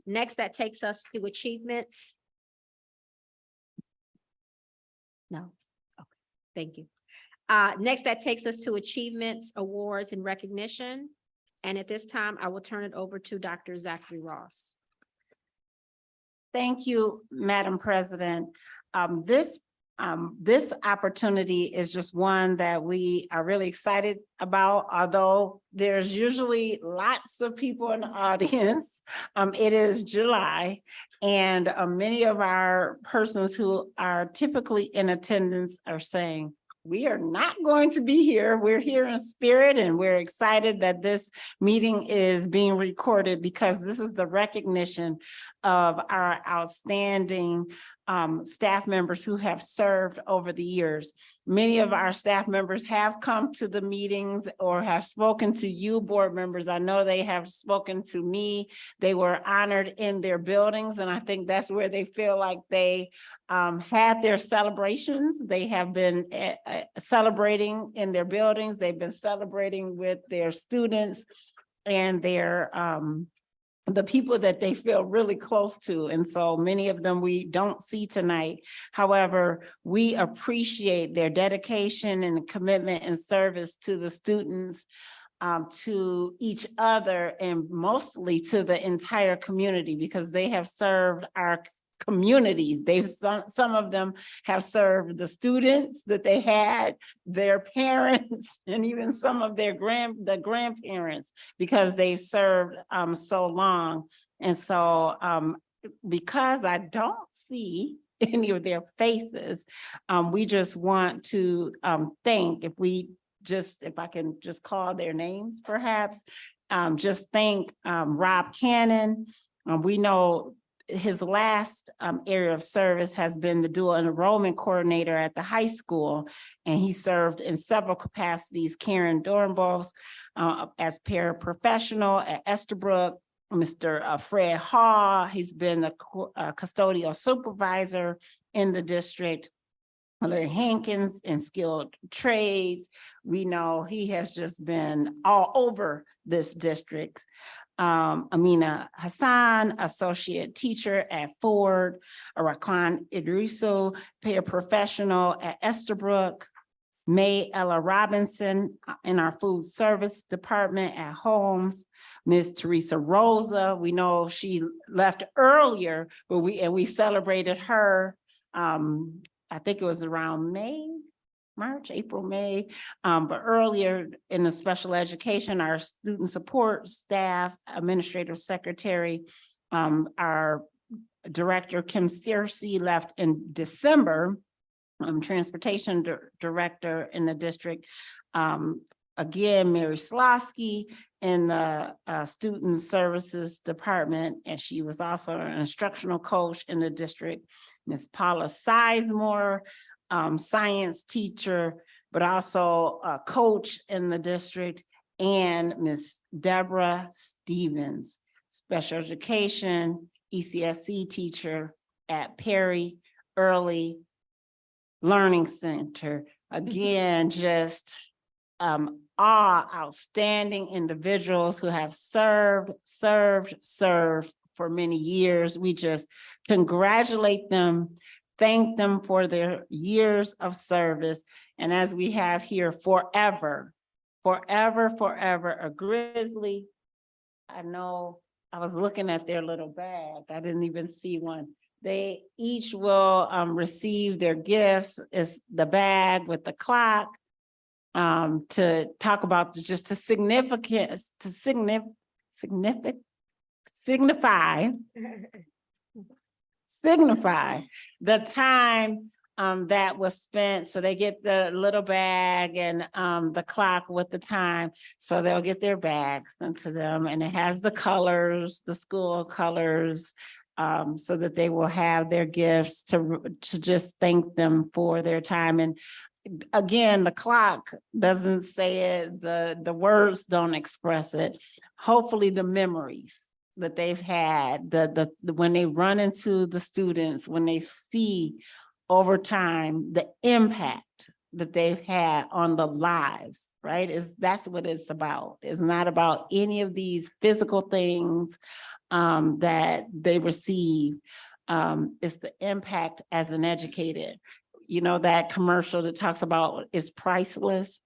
Next, that takes us to achievements. No, okay, thank you. Next, that takes us to achievements, awards, and recognition. And at this time, I will turn it over to Dr. Zachary Ross. Thank you, Madam President. This opportunity is just one that we are really excited about, although there's usually lots of people in the audience. It is July, and many of our persons who are typically in attendance are saying, we are not going to be here. We're here in spirit, and we're excited that this meeting is being recorded because this is the recognition of our outstanding staff members who have served over the years. Many of our staff members have come to the meetings or have spoken to you, board members. I know they have spoken to me. They were honored in their buildings, and I think that's where they feel like they had their celebrations. They have been celebrating in their buildings. They've been celebrating with their students and their the people that they feel really close to. And so many of them we don't see tonight. However, we appreciate their dedication and commitment and service to the students, to each other, and mostly to the entire community, because they have served our communities. Some of them have served the students that they had, their parents, and even some of their grandparents, because they've served so long. And so because I don't see any of their faces, we just want to thank, if I can just call their names perhaps, just thank Rob Cannon. We know his last area of service has been the dual enrollment coordinator at the high school, and he served in several capacities. Karen Dornbos as paraprofessional at Estabrook. Mr. Fred Hall, he's been a custodial supervisor in the district. Larry Hankins in skilled trades. We know he has just been all over this district. Amina Hassan, associate teacher at Ford. Araquan Idrisu, paraprofessional at Estabrook. May Ella Robinson in our food service department at Holmes. Ms. Teresa Rosa, we know she left earlier, but we celebrated her. I think it was around April, May, but earlier in the special education, our student support staff, administrative secretary, our director, Kim Searcy, left in December, transportation director in the district. Again, Mary Slosky in the student services department, and she was also an instructional coach in the district. Ms. Paula Sizemore, science teacher, but also a coach in the district, and Ms. Deborah Stevens, special education, ECSC teacher at Perry Early Learning Center. Again, just all outstanding individuals who have served for many years. We just congratulate them, thank them for their years of service. And as we have here, forever, a Grizzly. I know I was looking at their little bag. I didn't even see one. They each will receive their gifts. It's the bag with the clock to talk about just the significance, to signify the time that was spent. So they get the little bag and the clock with the time. So they'll get their bags sent to them, and it has the colors, the school colors, so that they will have their gifts to just thank them for their time. And again, the clock doesn't say it, the words don't express it. Hopefully the memories that they've had, when they run into the students, when they see over time the impact that they've had on the lives, right? That's what it's about. It's not about any of these physical things. that they receive is the impact as an educator. You know, that commercial that talks about is priceless.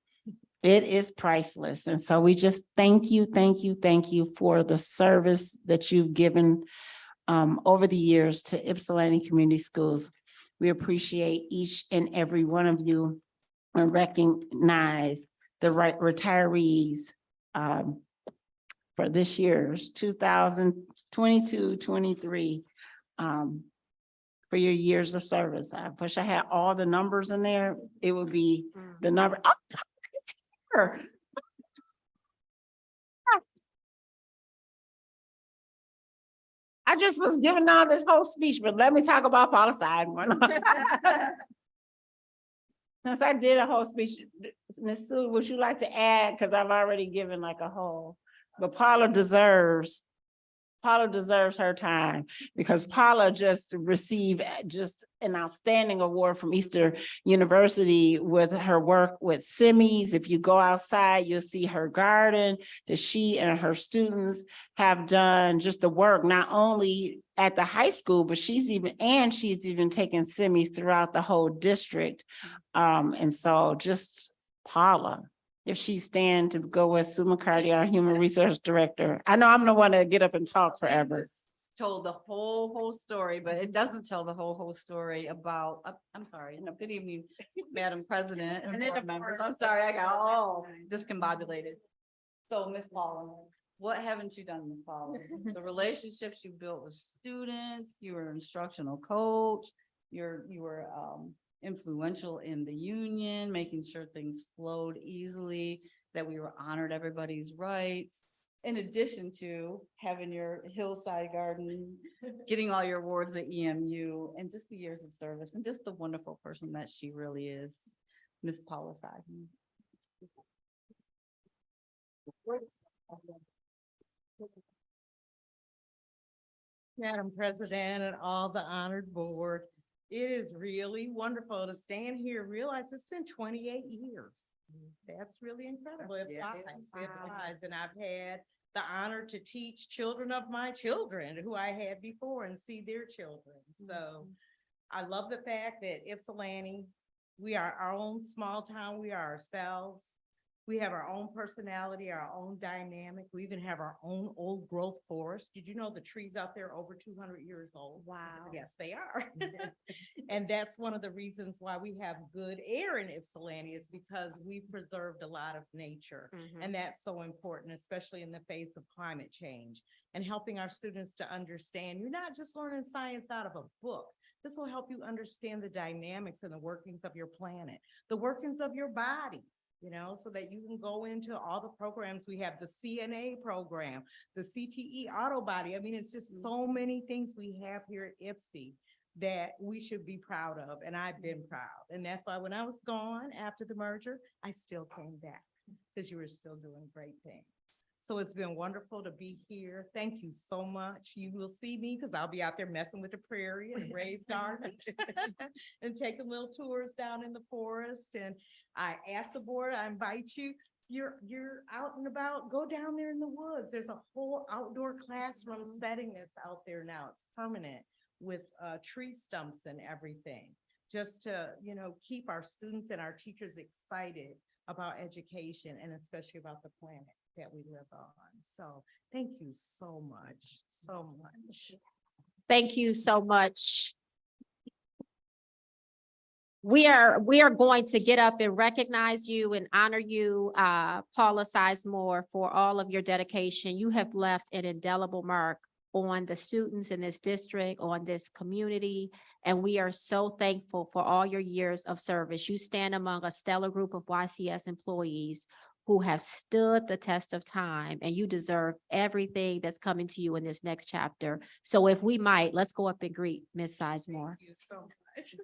It is priceless. And so we just thank you, thank you, thank you for the service that you've given over the years to Ypsilanti Community Schools. We appreciate each and every one of you and recognize the retirees for this year's 2022-23 for your years of service. I wish I had all the numbers in there. It would be the number. Oh, it's here. I just was giving all this whole speech, but let me talk about policy. Since I did a whole speech, Ms. Sue, would you like to add? Because I've already given like a whole, but Paula deserves her time because Paula just received just an outstanding award from Easter University with her work with Semis. If you go outside, you'll see her garden that she and her students have done just the work, not only at the high school, but she's even taken Semis throughout the whole district. And so just Paula, if she stand to go with Sue McCarty, our Human Resource Director. I know I'm the one to get up and talk forever. Told the whole story, but it doesn't tell the whole story about, I'm sorry, no, good evening, Madam President and board members. I'm sorry, I got all discombobulated. So Ms. Paula, what haven't you done, Ms. Paula? The relationships you built with students, you were an instructional coach, you were influential in the union, making sure things flowed easily, that we were honored everybody's rights. In addition to having your hillside garden, getting all your awards at EMU, and just the years of service, and just the wonderful person that she really is, Ms. Paula Seidman. Madam President and all the honored board, it is really wonderful to stand here, and realize it's been 28 years. That's really incredible. It flies. And I've had the honor to teach children of my children who I had before and see their children. So I love the fact that Ypsilanti, we are our own small town. We are ourselves. We have our own personality, our own dynamic. We even have our own old growth forest. Did you know the trees out there are over 200 years old? Wow. Yes, they are. And that's one of the reasons why we have good air in Ypsilanti, is because we preserved a lot of nature. And that's so important, especially in the face of climate change, and helping our students to understand you're not just learning science out of a book. This will help you understand the dynamics and the workings of your planet, the workings of your body, you know, so that you can go into all the programs. We have the CNA program, the CTE auto body. I mean, it's just so many things we have here at IPSI that we should be proud of. And I've been proud. And that's why when I was gone after the merger, I still came back because you were still doing great things. So it's been wonderful to be here. Thank you so much. You will see me because I'll be out there messing with the prairie and raised gardens and taking little tours down in the forest. And I asked the board, I invite you, you're out and about, go down there in the woods. There's a whole outdoor classroom setting that's out there now. It's permanent with tree stumps and everything, just to, you know, keep our students and our teachers excited about education and especially about the planet that we live on. So thank you so much, so much. Thank you so much. We are going to get up and recognize you and honor you, Paula Sizemore, for all of your dedication. You have left an indelible mark on the students in this district, on this community, and we are so thankful for all your years of service. You stand among a stellar group of YCS employees who have stood the test of time, and you deserve everything that's coming to you in this next chapter. So if we might, let's go up and greet Ms. Sizemore. Thank you so much.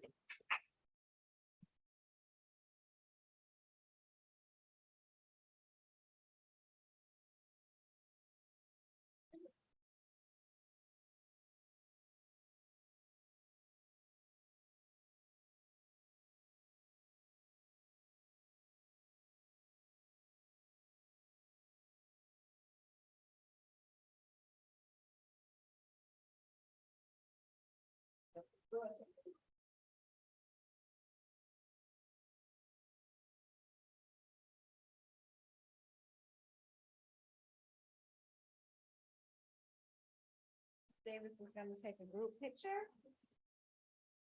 Davis is gonna take a group picture.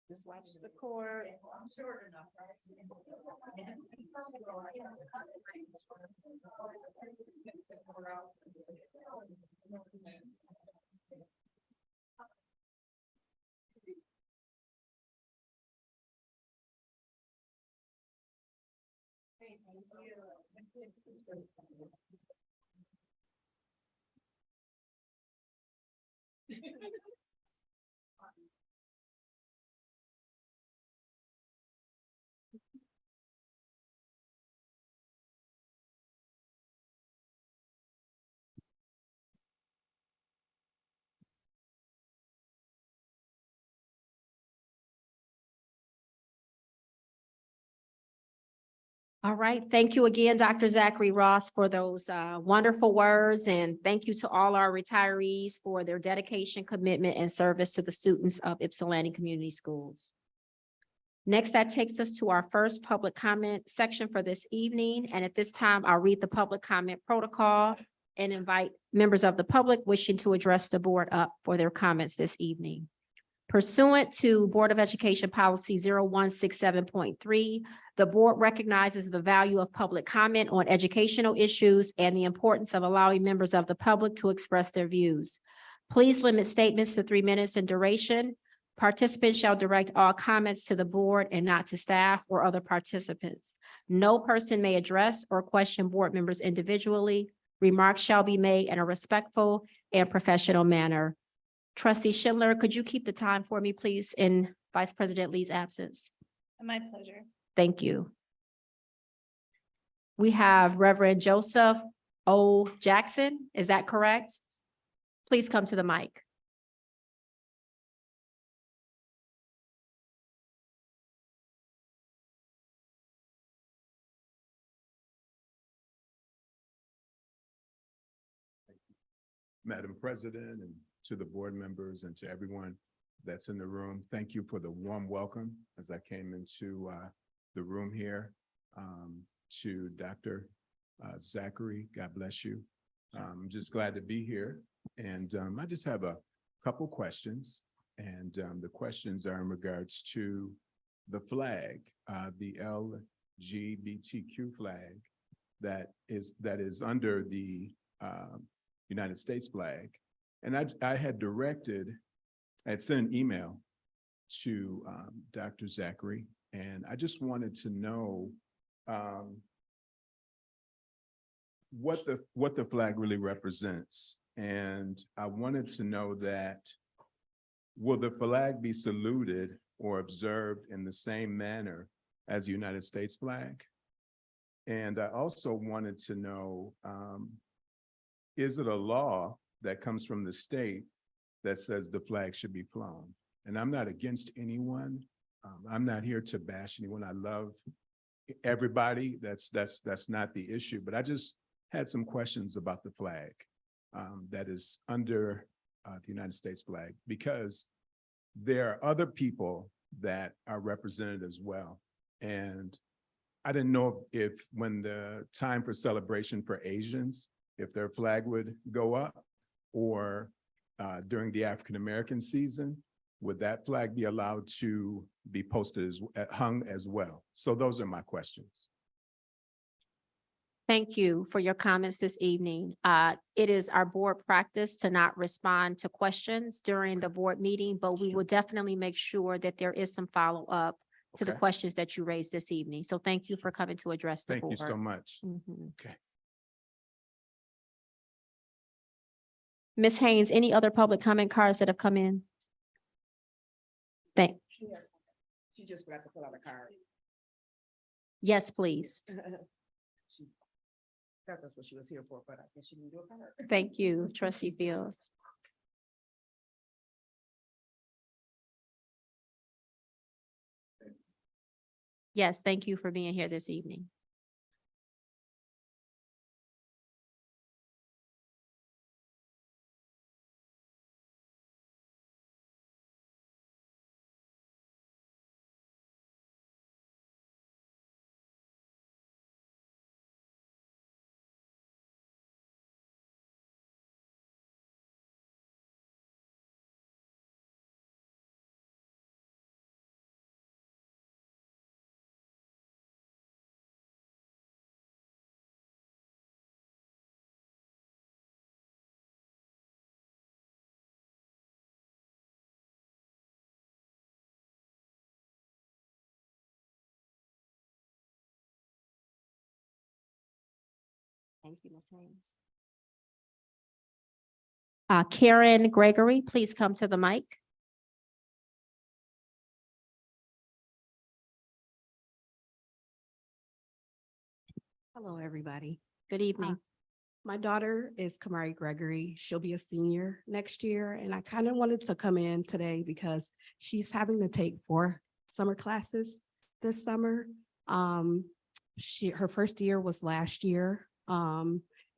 Just watch the cord. I'm short enough, All right. Thank you again, Dr. Zachary Ross, for those wonderful words. And thank you to all our retirees for their dedication, commitment, and service to the students of Ypsilanti Community Schools. Next, that takes us to our first public comment section for this evening. And at this time, I'll read the public comment protocol and invite members of the public wishing to address the board up for their comments this evening. Pursuant to Board of Education Policy 0167.3, the board recognizes the value of public comment on educational issues and the importance of allowing members of the public to express their views. Please limit statements to 3 minutes in duration. Participants shall direct all comments to the board and not to staff or other participants. No person may address or question board members individually. Remarks shall be made in a respectful and professional manner. Trustee Schindler, could you keep the time for me, please, in Vice President Lee's absence? My pleasure. Thank you. We have Reverend Joseph O. Jackson. Is that correct? Please come to the mic. Madam President, and to the board members and to everyone that's in the room, thank you for the warm welcome as I came into the room here. To Dr. Zachary, God bless you. I'm just glad to be here. And I just have a couple questions. And the questions are in regards to the flag, the LGBTQ flag that is under the United States flag. And I had sent an email to Dr. Zachary, and I just wanted to know what the flag really represents. And I wanted to know that, will the flag be saluted or observed in the same manner as the United States flag? And I also wanted to know, is it a law that comes from the state that says the flag should be flown? And I'm not against anyone. I'm not here to bash anyone. I love everybody. That's not the issue. But I just had some questions about the flag that is under the United States flag, because there are other people that are represented as well. And I didn't know if when the time for celebration for Asians, if their flag would go up, or during the African-American season, would that flag be allowed to be posted hung as well? So those are my questions. Thank you for your comments this evening. It is our board practice to not respond to questions during the board meeting, but we will definitely make sure that there is some follow-up to the Okay. questions that you raised this evening. So thank you for coming to address the Thank board. you so much. Mhm. Okay. Ms. Haynes, any other public comment cards that have come in? She just forgot to fill out a card. Yes, please. She thought that's what she was here for, but I guess she didn't do a card. Thank you, Trustee Fields. Yes, thank you for being here this evening. Thank you, Ms. Haynes. Karen Gregory, please come to the mic. Hello, everybody. Good evening. My daughter is Kamari Gregory. She'll be a senior next year, and I kind of wanted to come in today because she's having to take 4 summer classes this summer. Her first year was last year.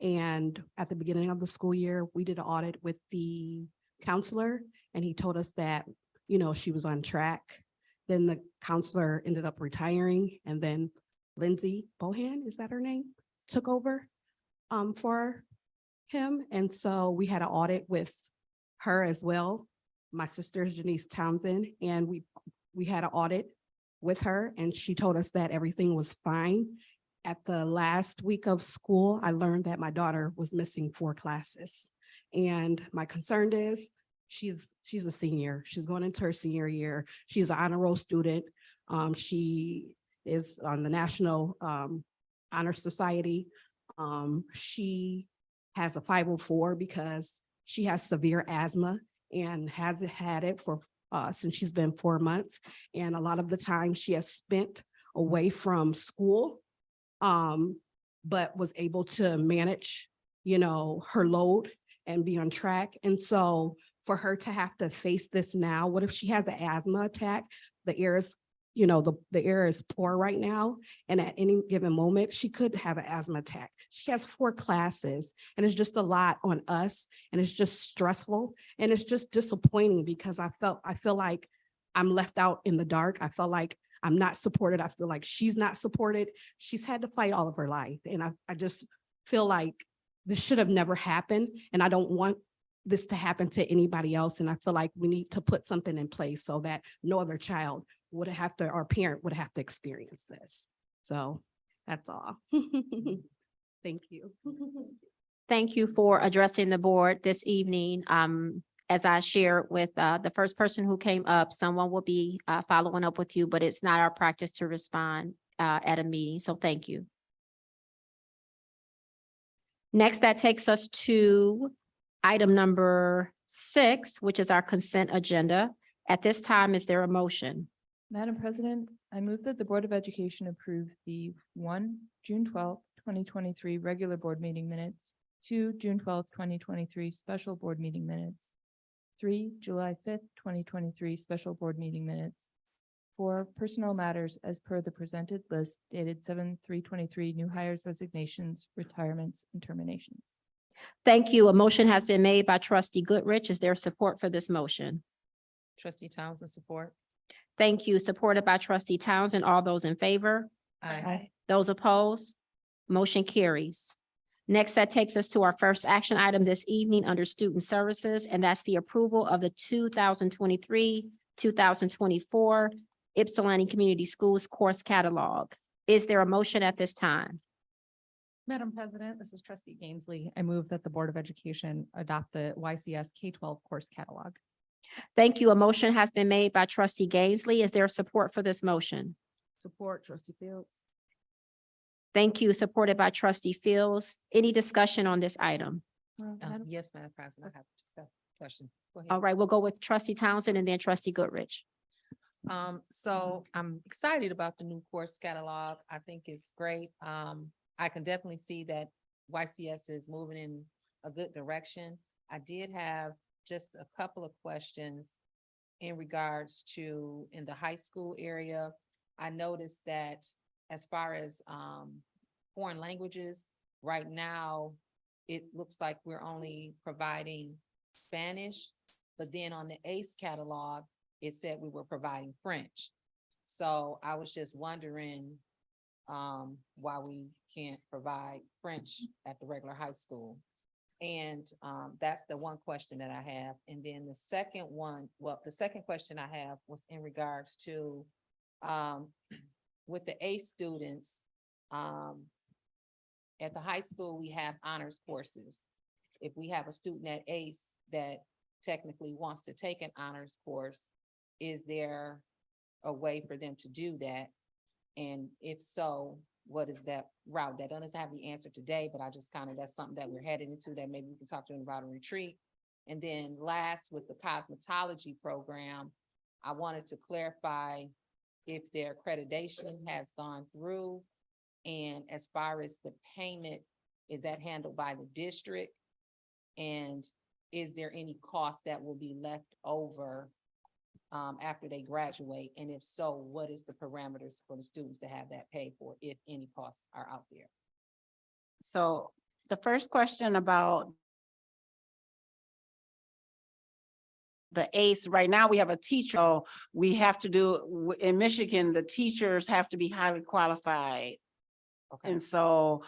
And at the beginning of the school year, we did an audit with the counselor, and he told us that, you know, she was on track. Then the counselor ended up retiring, and then Lindsay Bohan, is that her name, took over for him. And so we had an audit with her as well. My sister is Janice Townsend, and we had an audit with her, and she told us that everything was fine. At the last week of school, I learned that my daughter was missing 4 classes. And my concern is she's a senior. She's going into her senior year. She's an honor roll student. She is on the National Honor Society. She has a 504 because she has severe asthma and has had it for since she's been 4 months. And a lot of the time she has spent away from school, but was able to manage, you know, her load and be on track. And so for her to have to face this now, what if she has an asthma attack? The air is, you know, the air is poor right now. And at any given moment, she could have an asthma attack. She has 4 classes, and it's just a lot on us, and it's just stressful. And it's just disappointing because I feel like I'm left out in the dark. I felt like I'm not supported. I feel like she's not supported. She's had to fight all of her life. And I just feel like this should have never happened. And I don't want this to happen to anybody else. And I feel like we need to put something in place so that no other child would have to, or parent would have to experience this. So that's all. Thank you. Thank you for addressing the board this evening. As I shared with the first person who came up, someone will be following up with you, but it's not our practice to respond at a meeting, so thank you. Next, that takes us to item number 6, which is our consent agenda. At this time, is there a motion? Madam President, I move that the Board of Education approve the June 12th, 2023 regular board meeting minutes, 2 June 12th, 2023 special board meeting minutes, 3 July 5th, 2023 special board meeting minutes, 4 personnel matters as per the presented list dated 7/3/23 new hires, resignations, retirements, and terminations. Thank you. A motion has been made by trustee Goodrich. Is there support for this motion? Trustee Townsend, support. Thank you. Supported by trustee Townsend. All those in favor? Aye. Those opposed? Motion carries. Next, that takes us to our first action item this evening under student services, and that's the approval of the 2023-2024 Ypsilanti Community Schools course catalog. Is there a motion at this time? Madam President, this is trustee Gainsley. I move that the Board of Education adopt the YCS K-12 course catalog. Thank you. A motion has been made by trustee Gainsley. Is there support for this motion? Support, trustee Fields. Thank you. Supported by trustee Fields. Any discussion on this item? Yes, Madam President, I have just a question. Go ahead. All right, we'll go with trustee Townsend and then trustee Goodrich. So I'm excited about the new course catalog. I think it's great. I can definitely see that YCS is moving in a good direction. I did have just a couple of questions in regards to in the high school area. I noticed that as far as foreign languages, right now, it looks like we're only providing Spanish, but then on the ACE catalog, it said we were providing French. So I was just wondering why we can't provide French at the regular high school. And that's the one question that I have. And then the second question I have was in regards to with the ACE students, at the high school, we have honors courses. If we have a student at ACE that technically wants to take an honors course, is there a way for them to do that? And if so, what is that route? That doesn't have the answer today, but I just kind of, that's something that we're heading into that maybe we can talk to them about a retreat. And then last, with the cosmetology program, I wanted to clarify if their accreditation has gone through. And as far as the payment, is that handled by the district? And is there any cost that will be left over after they graduate? And if so, what is the parameters for the students to have that paid for, if any costs are out there? So the first question about the ACE, right now we have a teacher, so we have to do, in Michigan, the teachers have to be highly qualified. Okay, And so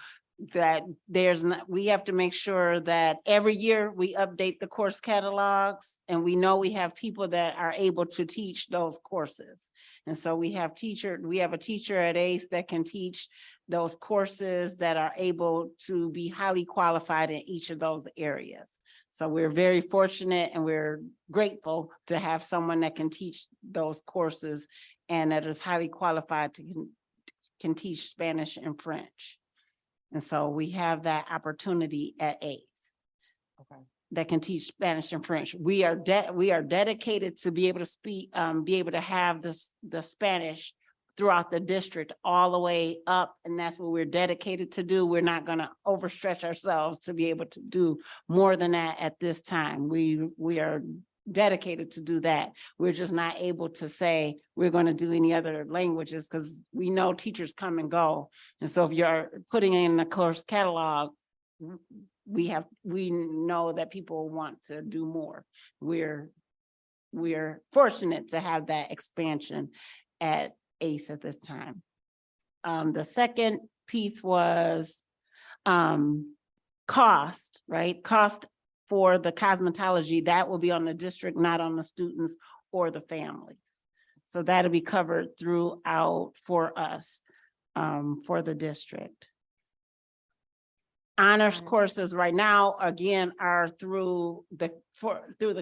that there's not, we have to make sure that every year we update the course catalogs, and we know we have people that are able to teach those courses. And so we have a teacher at ACE that can teach those courses that are able to be highly qualified in each of those areas. So we're very fortunate and we're grateful to have someone that can teach those courses and that is highly qualified to can teach Spanish and French. And so we have that opportunity at ACE okay, that can teach Spanish and French. We are dedicated to be able to speak, be able to have the Spanish throughout the district all the way up. And that's what we're dedicated to do. We're not gonna overstretch ourselves to be able to do more than that at this time. We are dedicated to do that. We're just not able to say we're gonna do any other languages because we know teachers come and go. And so if you're putting in the course catalog, we know that people want to do more. We're fortunate to have that expansion at ACE at this time. The second piece was cost, right? Cost for the cosmetology, that will be on the district, not on the students or the families. So that'll be covered throughout for us, for the district. Honors courses right now, again, are through the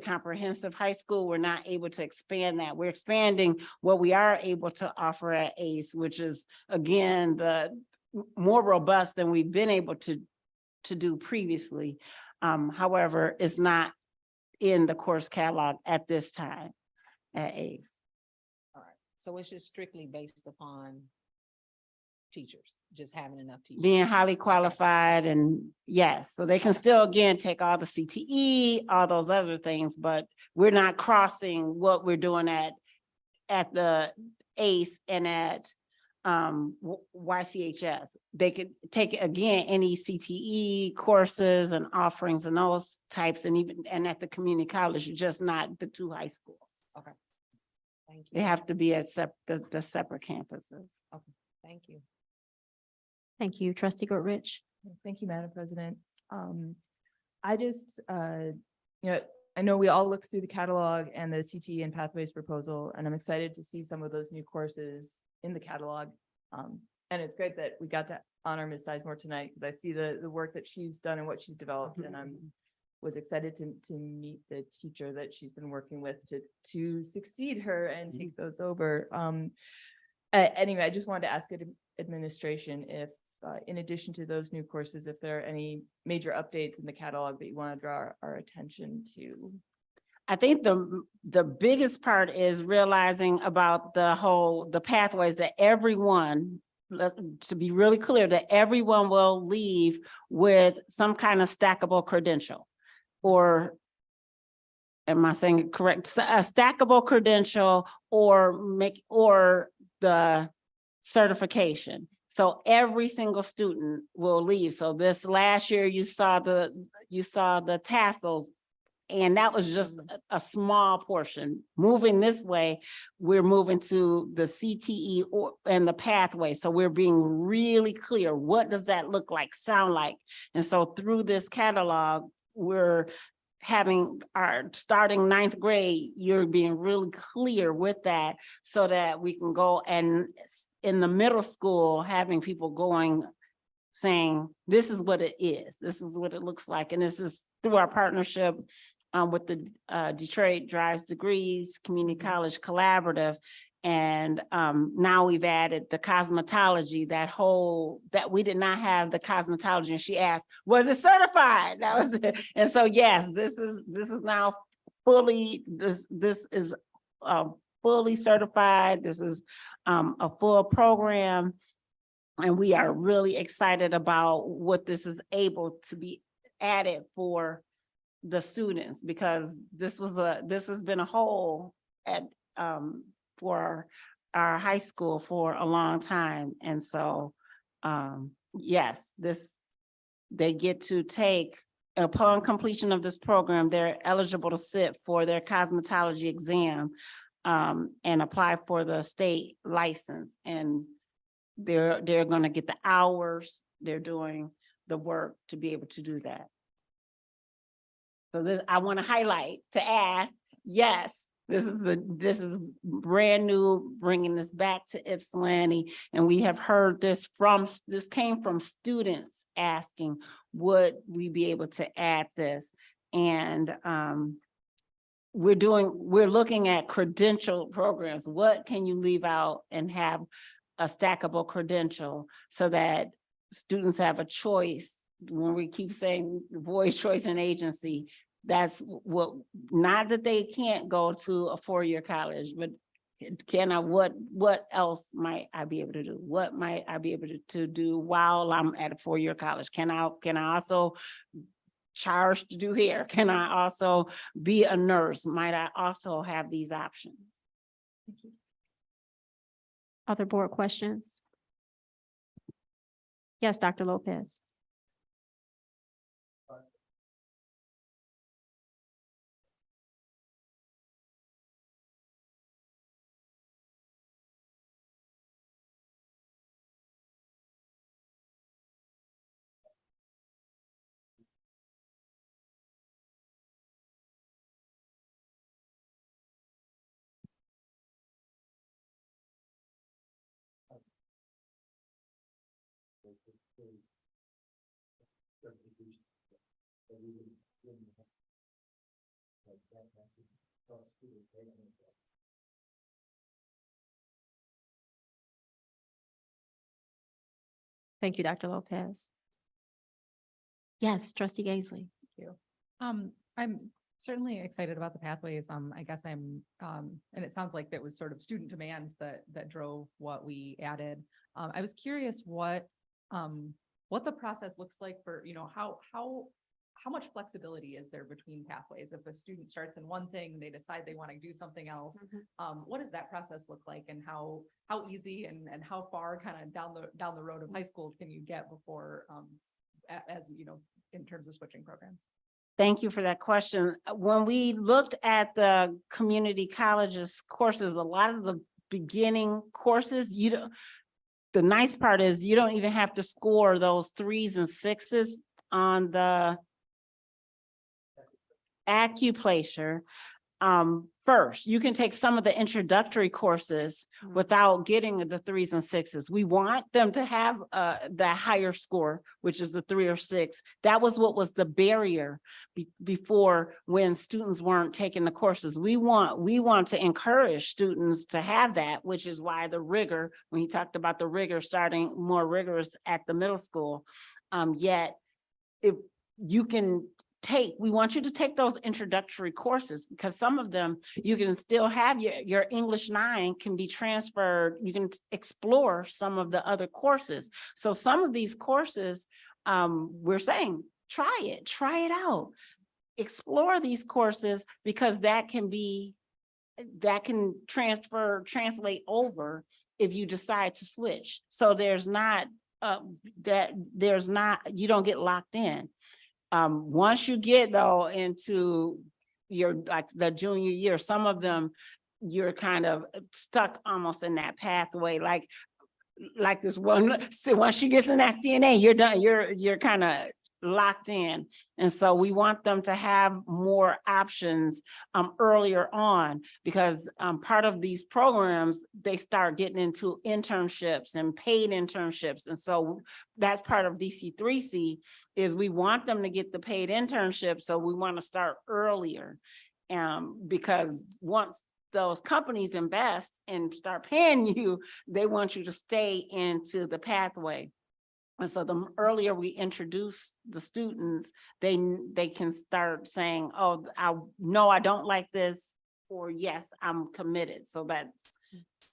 comprehensive high school. We're not able to expand that. We're expanding what we are able to offer at ACE, which is, again, the more robust than we've been able to do previously. However, it's not in the course catalog at this time at ACE. all right. So it's just strictly based upon teachers, just having enough teachers. Being highly qualified, and yes, so they can still, again, take all the CTE, all those other things, but we're not crossing what we're doing at the ACE and at YCHS. They could take, again, any CTE courses and offerings and those types, and even, and at the community college, just not the two high schools. Thank They you. have to be at the separate campuses. Thank you. Thank you, trustee Goodrich. Thank you, Madam President. I just, I know we all looked through the catalog and the CTE and pathways proposal, and I'm excited to see some of those new courses in the catalog. And it's great that we got to honor Ms. Sizemore tonight, because I see the work that she's done and what she's developed, and was excited to meet the teacher that she's been working with to succeed her and take those over. Anyway, I just wanted to ask administration if, in addition to those new courses, if there are any major updates in the catalog that you want to draw our attention to. I think the biggest part is realizing about the pathways that everyone, to be really clear, that everyone will leave with some kind of stackable credential, or am I saying it correct? A stackable credential, or the certification. So every single student will leave. So this last year, you saw the tassels, and that was just a small portion. Moving this way, we're moving to the CTE and the pathway. So we're being really clear. What does that look like, sound like? And so through this catalog, we're having starting 9th grade, you're being really clear with that, so that we can go, and in the middle school, having people going, saying, this is what it is, this is what it looks like. And this is through our partnership with the Detroit Drives Degrees Community College Collaborative. And now we've added the cosmetology, that we did not have the cosmetology. And she asked, was it certified? That was it. And so, yes, this is now fully, this is fully certified. This is a full program. And we are really excited about what this is able to be added for the students, because this has been a hole at for our high school for a long time. And so yes, they get to take, upon completion of this program, they're eligible to sit for their cosmetology exam and apply for the state license. And they're going to get the hours, they're doing the work to be able to do that. So this, I want to highlight, to ask, yes, this is brand new, bringing this back to Ypsilanti. And we have heard this came from students asking, would we be able to add this? And we're looking at credential programs. What can you leave out and have a stackable credential so that students have a choice? When we keep saying voice, choice, and agency, that's what, not that they can't go to a four-year college, but what else might I be able to do? What might I be able to do while I'm at a four-year college? Can I also charge to do hair? Can I also be a nurse? Might I also have these options? Other board questions? Yes, Dr. Lopez. Thank you, Dr. Lopez. Yes, trustee Gaisley. I'm certainly excited about the pathways. I guess and it sounds like that was sort of student demand that drove what we added. I was curious what the process looks like for, how much flexibility is there between pathways? If a student starts in one thing, they decide they want to do something else, what does that process look like, and how easy and how far kind of down the road of high school can you get before, in terms of switching programs? Thank you for that question. When we looked at the community colleges courses, a lot of the beginning courses, the nice part is you don't even have to score those 3s and 6s on the Accuplacer. First, you can take some of the introductory courses without getting the 3s and 6s. We want them to have the higher score, which is the 3 or 6. That was what was the barrier before, when students weren't taking the courses. We want to encourage students to have that, which is why the rigor, when he talked about the rigor starting more rigorous at the middle school, yet if you can we want you to take those introductory courses, because some of them you can still have your English 9 can be transferred. You can explore some of the other courses. So some of these courses, we're saying, try it out, explore these courses, because that can translate over if you decide to switch. So there's not, you don't get locked in. Once you get though into the junior year, some of them you're kind of stuck almost in that pathway, like this one. So once she gets in that CNA, you're done. You're kind of locked in. And so we want them to have more options earlier on, because part of these programs, they start getting into internships and paid internships. And so that's part of DC3C, is we want them to get the paid internship. So we want to start earlier, because once those companies invest and start paying you, they want you to stay into the pathway. And so the earlier we introduce the students, they can start saying, oh, I don't like this, or yes, I'm committed. So that's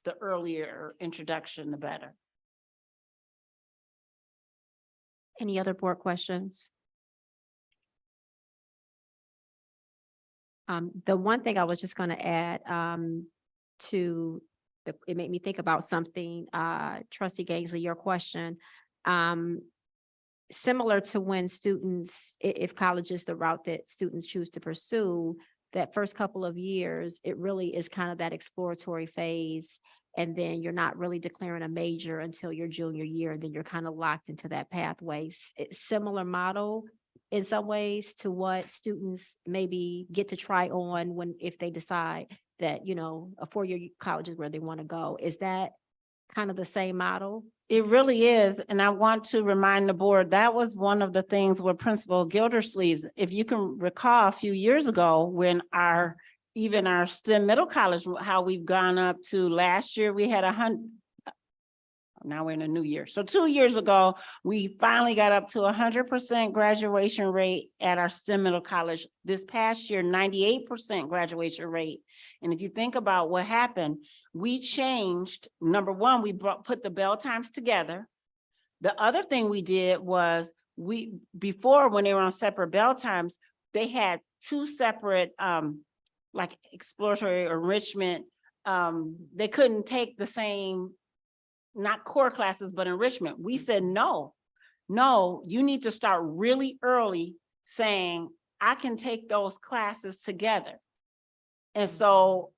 the earlier introduction, the better. Any other board questions? The one thing I was just gonna add, it made me think about something, trustee Gangsley, your question. Similar to when students, if college is the route that students choose to pursue, that first couple of years, it really is kind of that exploratory phase. And then you're not really declaring a major until your junior year, and then you're kind of locked into that pathway. It's similar model in some ways to what students maybe get to try on if they decide that, a four-year college is where they want to go. Is that kind of the same model? It really is. And I want to remind the board, that was one of the things where Principal Gildersleeve, if you can recall a few years ago, when even our STEM middle college, how we've gone up to last year, we had 100. Now we're in a new year. So 2 years ago, we finally got up to 100% graduation rate at our STEM middle college. This past year, 98% graduation rate. And if you think about what happened, we changed, number one, we put the bell times together. The other thing we did was before, when they were on separate bell times, they had two separate, like exploratory enrichment. They couldn't take the same, not core classes, but enrichment. We said, no, you need to start really early saying, I can take those classes together. And so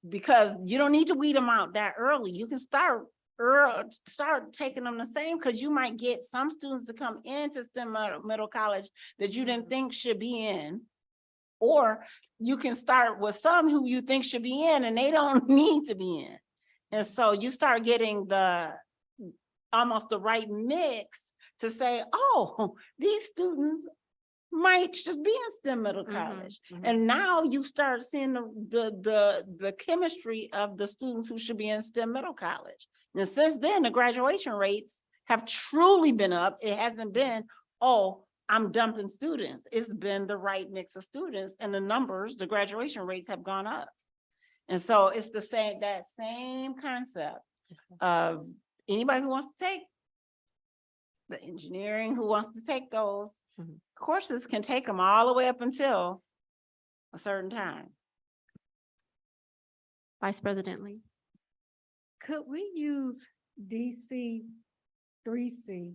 because you don't need to weed them out that early, you can start taking them the same, because you might get some students to come into STEM middle college that you didn't think should be in. Or you can start with some who you think should be in and they don't need to be in. And so you start getting almost the right mix to say, oh, these students might just be in STEM middle college. And now you start seeing the chemistry of the students who should be in STEM middle college. And since then, the graduation rates have truly been up. It hasn't been, oh, I'm dumping students. It's been the right mix of students, and the graduation rates have gone up. And so it's that same concept of anybody who wants to take the engineering, who wants to take those courses can take them all the way up until a certain time. Vice President Lee? Could we use DC 3C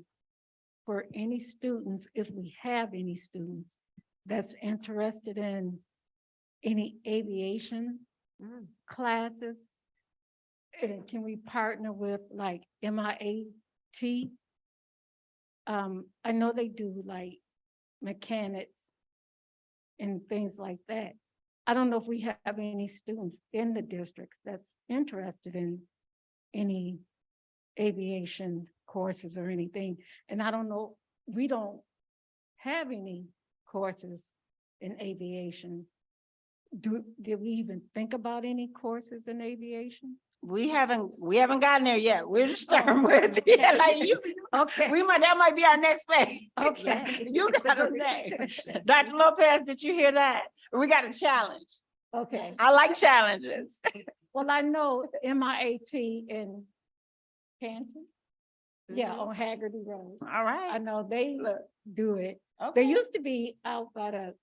for any students, if we have any students that's interested in any aviation classes? And can we partner with like MIAT? I know they do like mechanics and things like that. I don't know if we have any students in the districts that's interested in any aviation courses or anything. And I don't know, we don't have any courses in aviation. Did we even think about any courses in aviation? We haven't gotten there yet. We're just starting with, yeah, like Okay. that might be our next phase. Okay. You got to say. Dr. Lopez, did you hear that? We got a challenge. Okay. I like challenges. Well, I know MIAT in Canton. Yeah, on Haggerty Road. All I right. know they do it. They Okay. used to be out by the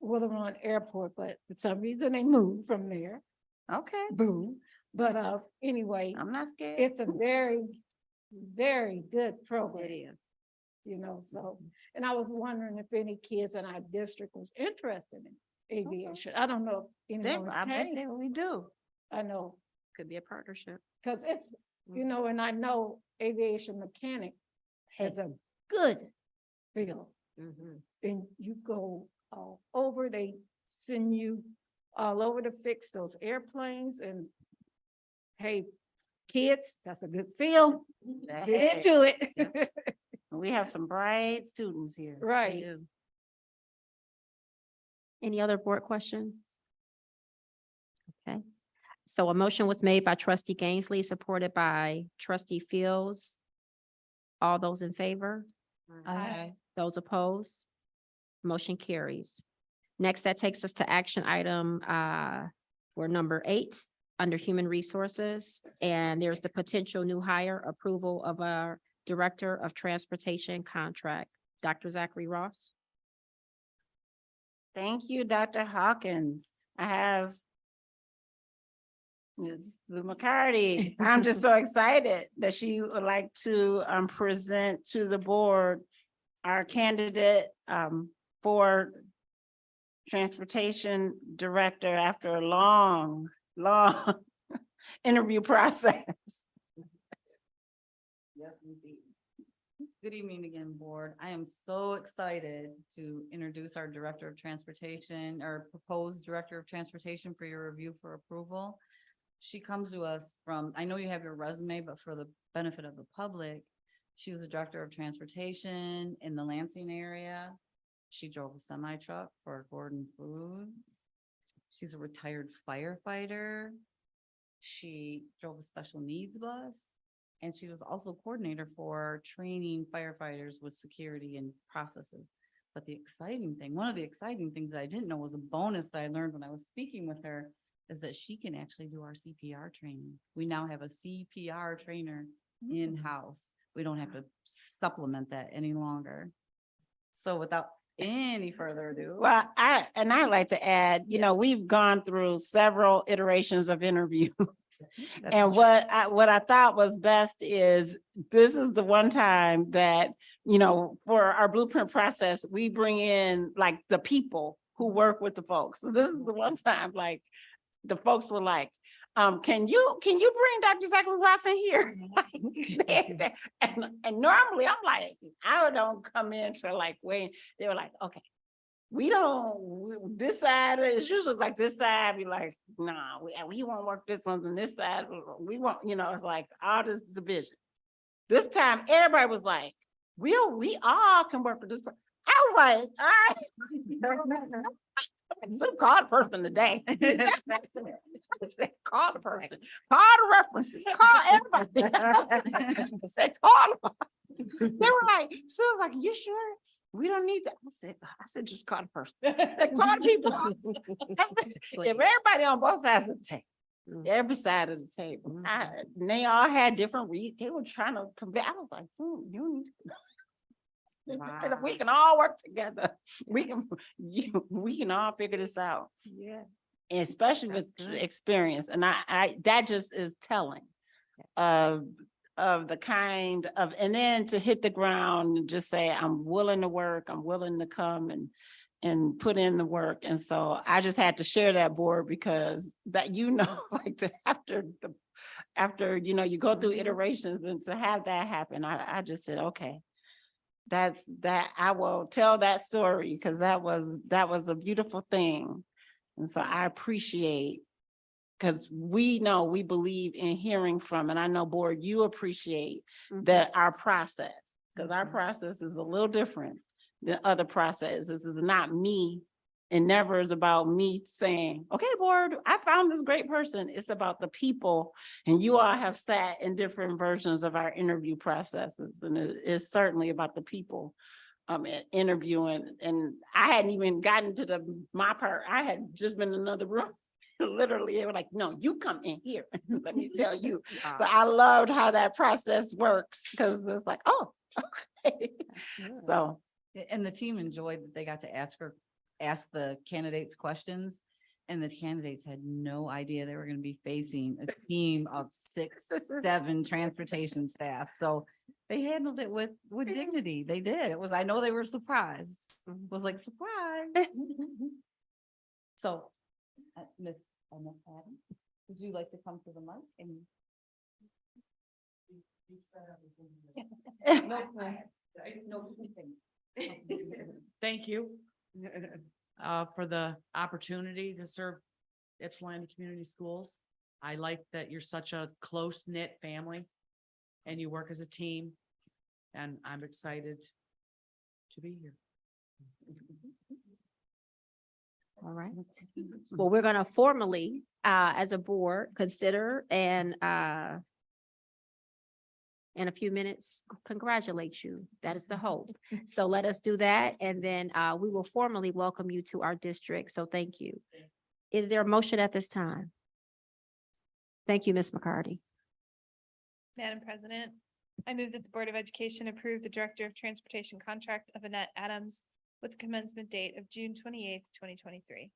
Woodlawn Airport, but for some reason they moved from there. Okay. Boo. But anyway, I'm not scared. it's a very, very good program. You know, so, and I was wondering if any kids in our district was interested in aviation. I don't know. If anyone I bet came. we do. I know, Could be a partnership. because it's, you know, and I know aviation mechanic has a good field. And you go all over, they send you all over to fix those airplanes, and hey, kids, that's a good field. Get into it. We have some bright students here. Right. Any other board questions? Okay, so a motion was made by trustee Gainsley, supported by trustee Fields. All those in favor? Aye. Those opposed? Motion carries. Next, that takes us to action item for number 8, under Human Resources. And there's the potential new hire approval of our Director of Transportation contract. Dr. Zachary Ross. Thank you, Dr. Hawkins. I have Ms. Lou McCarty. I'm just so excited that she would like to present to the board our candidate for Transportation Director after a long interview process. Yes, indeed. Good evening again, board. I am so excited to introduce our Director of Transportation, or proposed Director of Transportation for your review for approval. She comes to us from, I know you have your resume, but for the benefit of the public, she was a Director of Transportation in the Lansing area. She drove a semi truck for Gordon Foods. She's a retired firefighter. She drove a special needs bus. And she was also coordinator for training firefighters with security and processes. But the exciting thing, one of the exciting things that I didn't know was a bonus that I learned when I was speaking with her, is that she can actually do our CPR training. We now have a CPR trainer in-house. We don't have to supplement that any longer. So without any further ado. Well, I'd like to add, you know, Yes. we've gone through several iterations of interview. That's And true. what I thought was best is, this is the one time that, you know, for our blueprint process, we bring in like the people who work with the folks. So this is the one time, like, the folks were like, can you bring Dr. Zachary Ross in here? And normally I'm like, I don't come in to like, wait, they were like, okay. This side is usually like this side, be like, nah, we won't work this one, and this side, we won't, you know, it's like all this division. This time, everybody was like, we all can work with this. I was like, all right. So call the person today. I said, call the person, call the references, call everybody. I said, call them. They were like, so I was like, you sure? We don't need that. I said, just call the person. They call the people. I said, if everybody on both sides of the table, every side of the table, and they all had different they were trying to convey. I was like, you need to. We can all work together. We can all figure this out. Yeah. Especially with experience. And I that just is telling of the kind of, and then to hit the ground and just say, I'm willing to work, I'm willing to come and put in the work. And so I just had to share that, board, because that, you know, like after, you know, you go through iterations, and to have that happen, I just said, okay, that I will tell that story, because that was a beautiful thing. And so I appreciate, because we know, we believe in hearing from, and I know, board, you appreciate our process, because our process is a little different than other processes. This is not me, and never is about me saying, okay, board, I found this great person. It's about the people, and you all have sat in different versions of our interview processes, and it's certainly about the people interviewing. And I hadn't even gotten to my part. I had just been in another room. Literally, they were like, no, you come in here. Let me tell you. So I loved how that process works, because it's like, oh, okay. So, And the team enjoyed that they got to ask the candidates questions, and the candidates had no idea they were going to be facing a team of 6, 7 transportation staff. So they handled it with dignity. They did. I know they were surprised. It was like, surprise. So, Ms. Adams, would you like to come to the mic and? Thank you for the opportunity to serve Ypsilanti Community Schools. I like that you're such a close-knit family and you work as a team, and I'm excited to be here. All right. Well, we're going to formally as a board, consider and in a few minutes, congratulate you. That is the hope. So let us do that, and then we will formally welcome you to our district. So thank you. Is there a motion at this time? Thank you, Ms. McCarty. Madam President, I move that the Board of Education approve the Director of Transportation contract of Annette Adams with a commencement date of June 28th, 2023.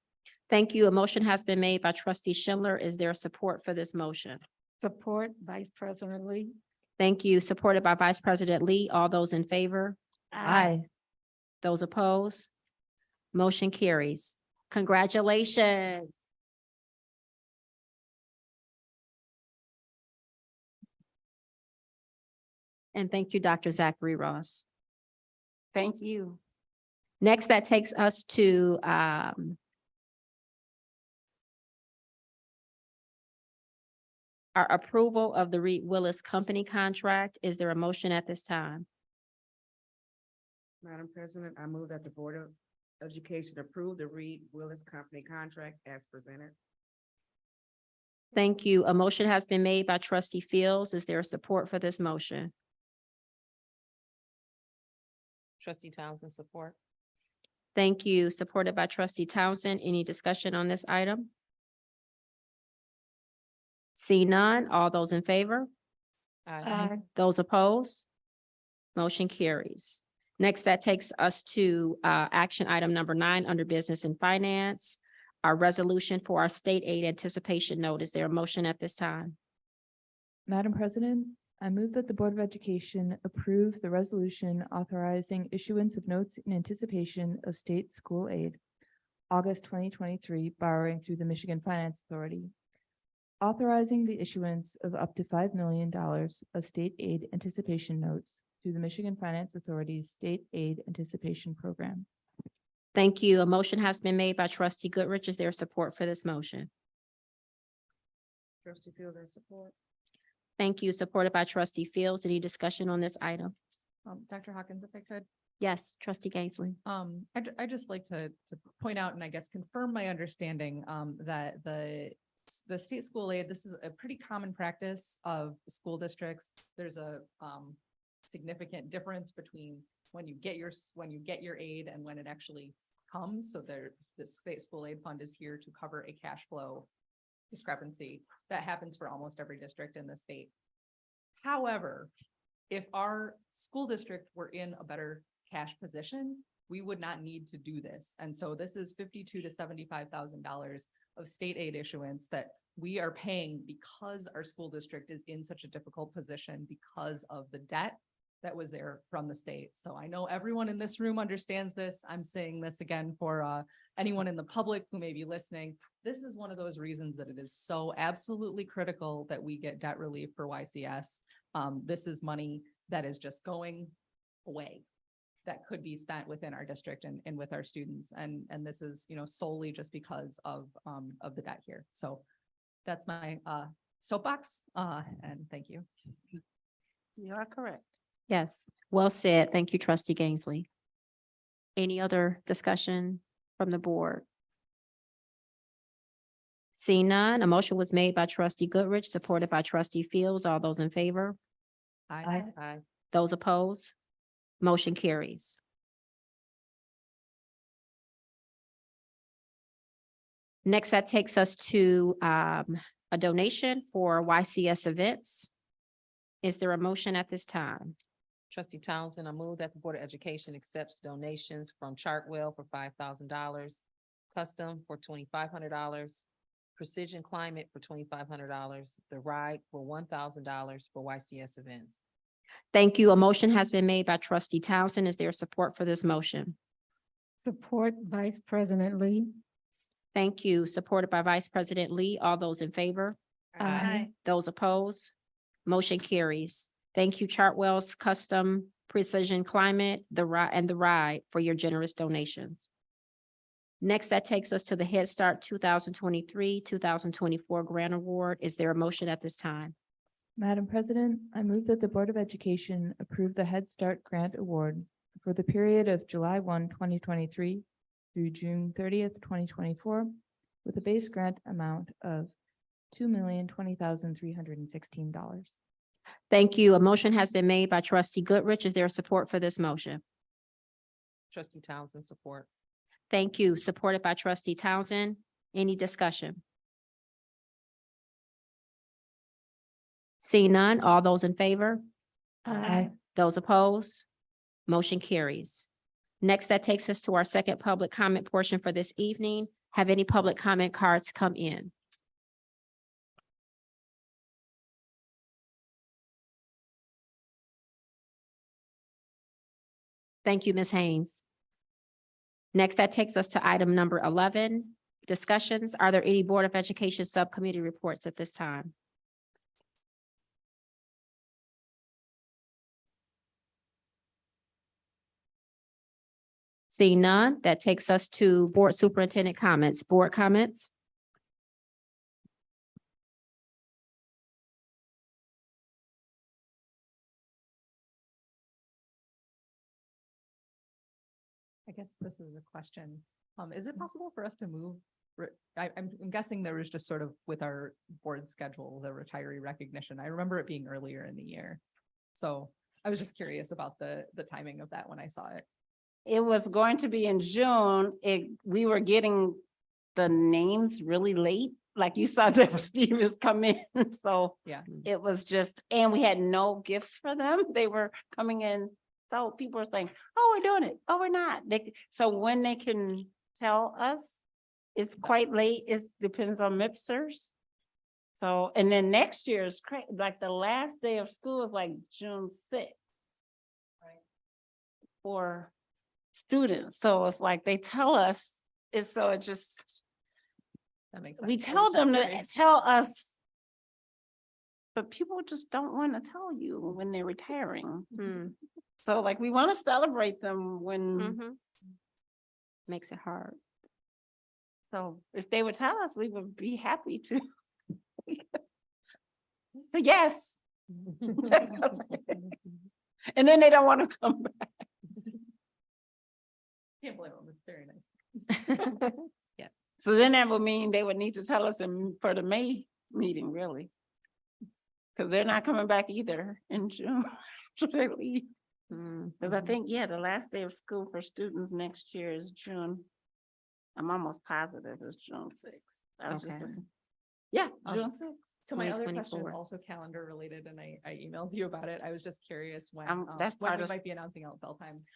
Thank you. A motion has been made by trustee Schindler. Is there support for this motion? Support Vice President Lee. Thank you. Supported by Vice President Lee. All those in favor? Those opposed? Motion carries. Congratulations. And thank you, Dr. Zachary Ross. Thank you. Next, that takes us to our approval of the Reed Willis Company contract. Is there a motion at this time? Madam President, I move that the Board of Education approve the Reed Willis Company contract as presented. Thank you. A motion has been made by trustee Fields. Is there support for this motion? Trustee Townsend, support. Thank you. Supported by trustee Townsend. Any discussion on this item? See none. All those in favor? Those opposed? Motion carries. Next, that takes us to action item number 9 under business and finance. Our resolution for our state aid anticipation note. Is there a motion at this time? Madam President, I move that the Board of Education approve the resolution authorizing issuance of notes in anticipation of state school aid, August 2023, borrowing through the Michigan Finance Authority, authorizing the issuance of up to $5 million of state aid anticipation notes through the Michigan Finance Authority's State Aid Anticipation Program. Thank you. A motion has been made by trustee Goodrich. Is there support for this motion? Trustee Fields, I support. Thank you. Supported by trustee Fields. Any discussion on this item? Dr. Hawkins, if I could. Yes, trustee Gaisley. I just like to point out and I guess confirm my understanding, that the state school aid, this is a pretty common practice of school districts. There's a, significant difference between when you get your aid and when it actually comes. So the state school aid fund is here to cover a cash flow discrepancy that happens for almost every district in the state. However, if our school district were in a better cash position, we would not need to do this. And so this is $52,000 to $75,000 of state aid issuance that we are paying because our school district is in such a difficult position because of the debt that was there from the state. So I know everyone in this room understands this. I'm saying this again for anyone in the public who may be listening. This is one of those reasons that it is so absolutely critical that we get debt relief for YCS. This is money that is just going away that could be spent within our district and with our students. And this is, solely just because of the debt here. So that's my soapbox, and thank you. You are correct. Yes, well said. Thank you, trustee Gaisley. Any other discussion from the board? Seeing none, a motion was made by trustee Goodrich, supported by trustee Fields. All those in favor? Aye. Those opposed? Motion carries. Next, that takes us to a donation for YCS events. Is there a motion at this time? Trustee Townsend, I move that the Board of Education accepts donations from Chartwell for $5,000, Custom for $2,500, Precision Climate for $2,500, The Ride for $1,000 for YCS events. Thank you. A motion has been made by trustee Townsend. Is there support for this motion? Support Vice President Lee. Thank you. Supported by Vice President Lee. All those in favor? Those opposed? Motion carries. Thank you, Chartwell's Custom, Precision Climate, The Ride for your generous donations. Next, that takes us to the Head Start 2023-2024 Grant Award. Is there a motion at this time? Madam President, I move that the Board of Education approve the Head Start Grant Award for the period of July 1, 2023 through June 30th, 2024 with a base grant amount of $2,020,316. Thank you. A motion has been made by trustee Goodrich. Is there support for this motion? Trustee Townsend support. Thank you. Supported by trustee Townsend. Any discussion? Seeing none, all those in favor? Aye. Those opposed? Motion carries. Next, that takes us to our second public comment portion for this evening. Have any public comment cards come in? Thank you, Ms. Haynes. Next, that takes us to item number 11, discussions. Are there any Board of Education subcommittee reports at this time? Seeing none, that takes us to Board Superintendent comments. Board comments? I guess this is a question. Is it possible for us to move? I'm guessing there was just sort of with our board schedule, the retiree recognition. I remember it being earlier in the year. So I was just curious about the timing of that when I saw it. It was going to be in June. We were getting the names really late, like you saw Deborah Stevens come in, so. Yeah. It was just, and we had no gifts for them. They were coming in. So people were saying, oh, we're doing it. Oh, we're not. So when they can tell us, it's quite late. It depends on MIPSers. So, and then next year is like the last day of school is like June 6th. Right. For students. So it's like they tell us, so it just, That makes sense. we I was tell just them to curious. tell us. But people just don't want to tell you when they're retiring. Hmm. So like, we want to celebrate them when, Mhm. Makes it hard. so if they would tell us, we would be happy to. So yes. And then they don't want to come back. Can't blame them. It's very nice. So then that would mean they would need to tell us for the May meeting, really. Because they're not coming back either in June. Should they leave? Because I think, yeah, the last day of school for students next year is June. I'm almost positive it's June 6th. I was just Okay. looking. Yeah, Um, June 6th. So my other question is 2024. also calendar related, and I emailed you about it. I was just curious when, that's when part we of- might be announcing out bell times.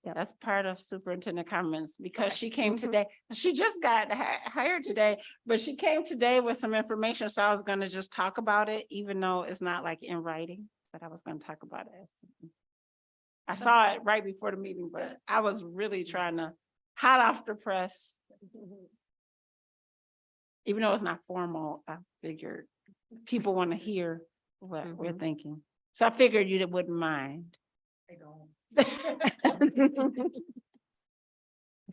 That's part of superintendent comments because Okay. she came today. She just got hired today, but she came today with some information. So I was gonna just talk about it, even though it's not like in writing, but I was gonna talk about it. I saw it right before the meeting, but I was really trying to hot off the press. Even though it's not formal, I figured people want to hear what we're thinking. So I figured you wouldn't mind. I don't. That's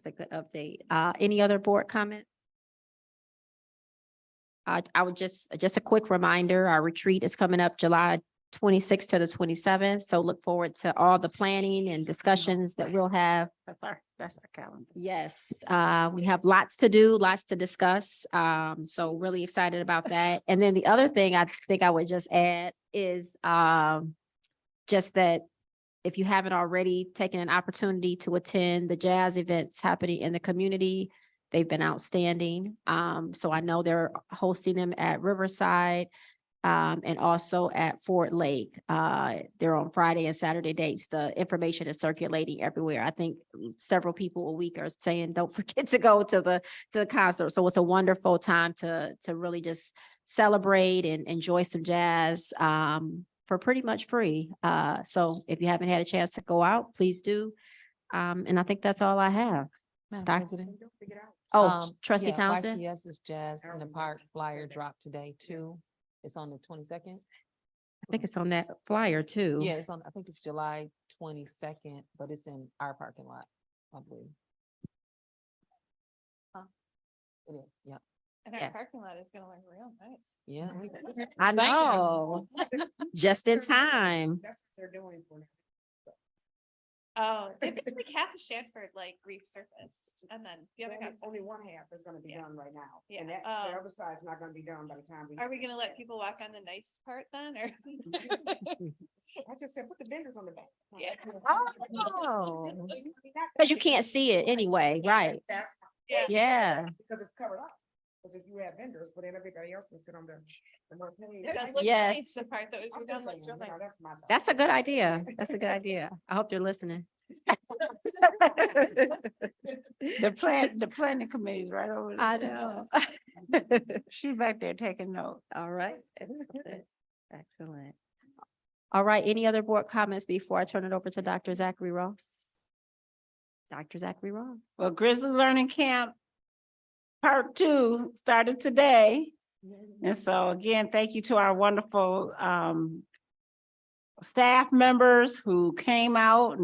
a good update. Any other board comment? I would just a quick reminder, our retreat is coming up July 26th to the 27th. So look forward to all the planning and discussions that we'll have. That's our calendar. Yes, we have lots to do, lots to discuss. So really excited about that. And then the other thing I think I would just add is, just that if you haven't already taken an opportunity to attend the jazz events happening in the community, they've been outstanding. So I know they're hosting them at Riverside, and also at Fort Lake. They're on Friday and Saturday dates. The information is circulating everywhere. I think several people a week are saying, don't forget to go to the concert. So it's a wonderful time to really just celebrate and enjoy some jazz, for pretty much free. So if you haven't had a chance to go out, please do. And I think that's all I have. Madam Doc- President. Oh, trustee yeah, Townsend? YCS's Jazz in the Park flyer dropped today too. It's on the 22nd. I think it's on that flyer too. Yeah, it's on, I think it's July 22nd, but it's in our parking lot, I believe. It is, yeah, And our Yes. parking lot is gonna look real nice. yeah. I Thank you. know, just in time. That's what they're doing for now. Oh, they've got like half of Shanford like resurfaced and then the other half. Only one half is gonna be Yeah. done right now. Yeah, And that, um, the other side's not gonna be done by the time we. Are we gonna let people walk on the nice part then, or? I just said, put the vendors on the back. Yeah. Oh. Because you can't see it anyway, right? That's. Yeah. Because it's covered up. Because if you have vendors, but then everybody else can sit on the more paved. It does look Yes. nice, the part that was I'm redone just looks saying, real you know, nice. that's my thought. That's a good idea. That's a good idea. I hope they're listening. The planning committee is right over there. I know. She's back there taking notes. All right. Excellent. All right, any other board comments before I turn it over to Dr. Zachary Ross? Dr. Zachary Ross. Well, Grizzly Learning Camp Part 2 started today. And so again, thank you to our wonderful staff members who came out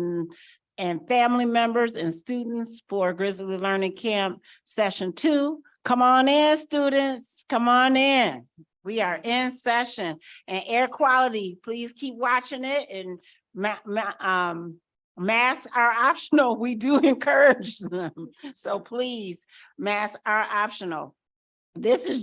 and family members and students for Grizzly Learning Camp Session 2. Come on in, students, come on in. We are in session, and air quality, please keep watching it, and masks are optional. We do encourage them. So please, masks are optional. This is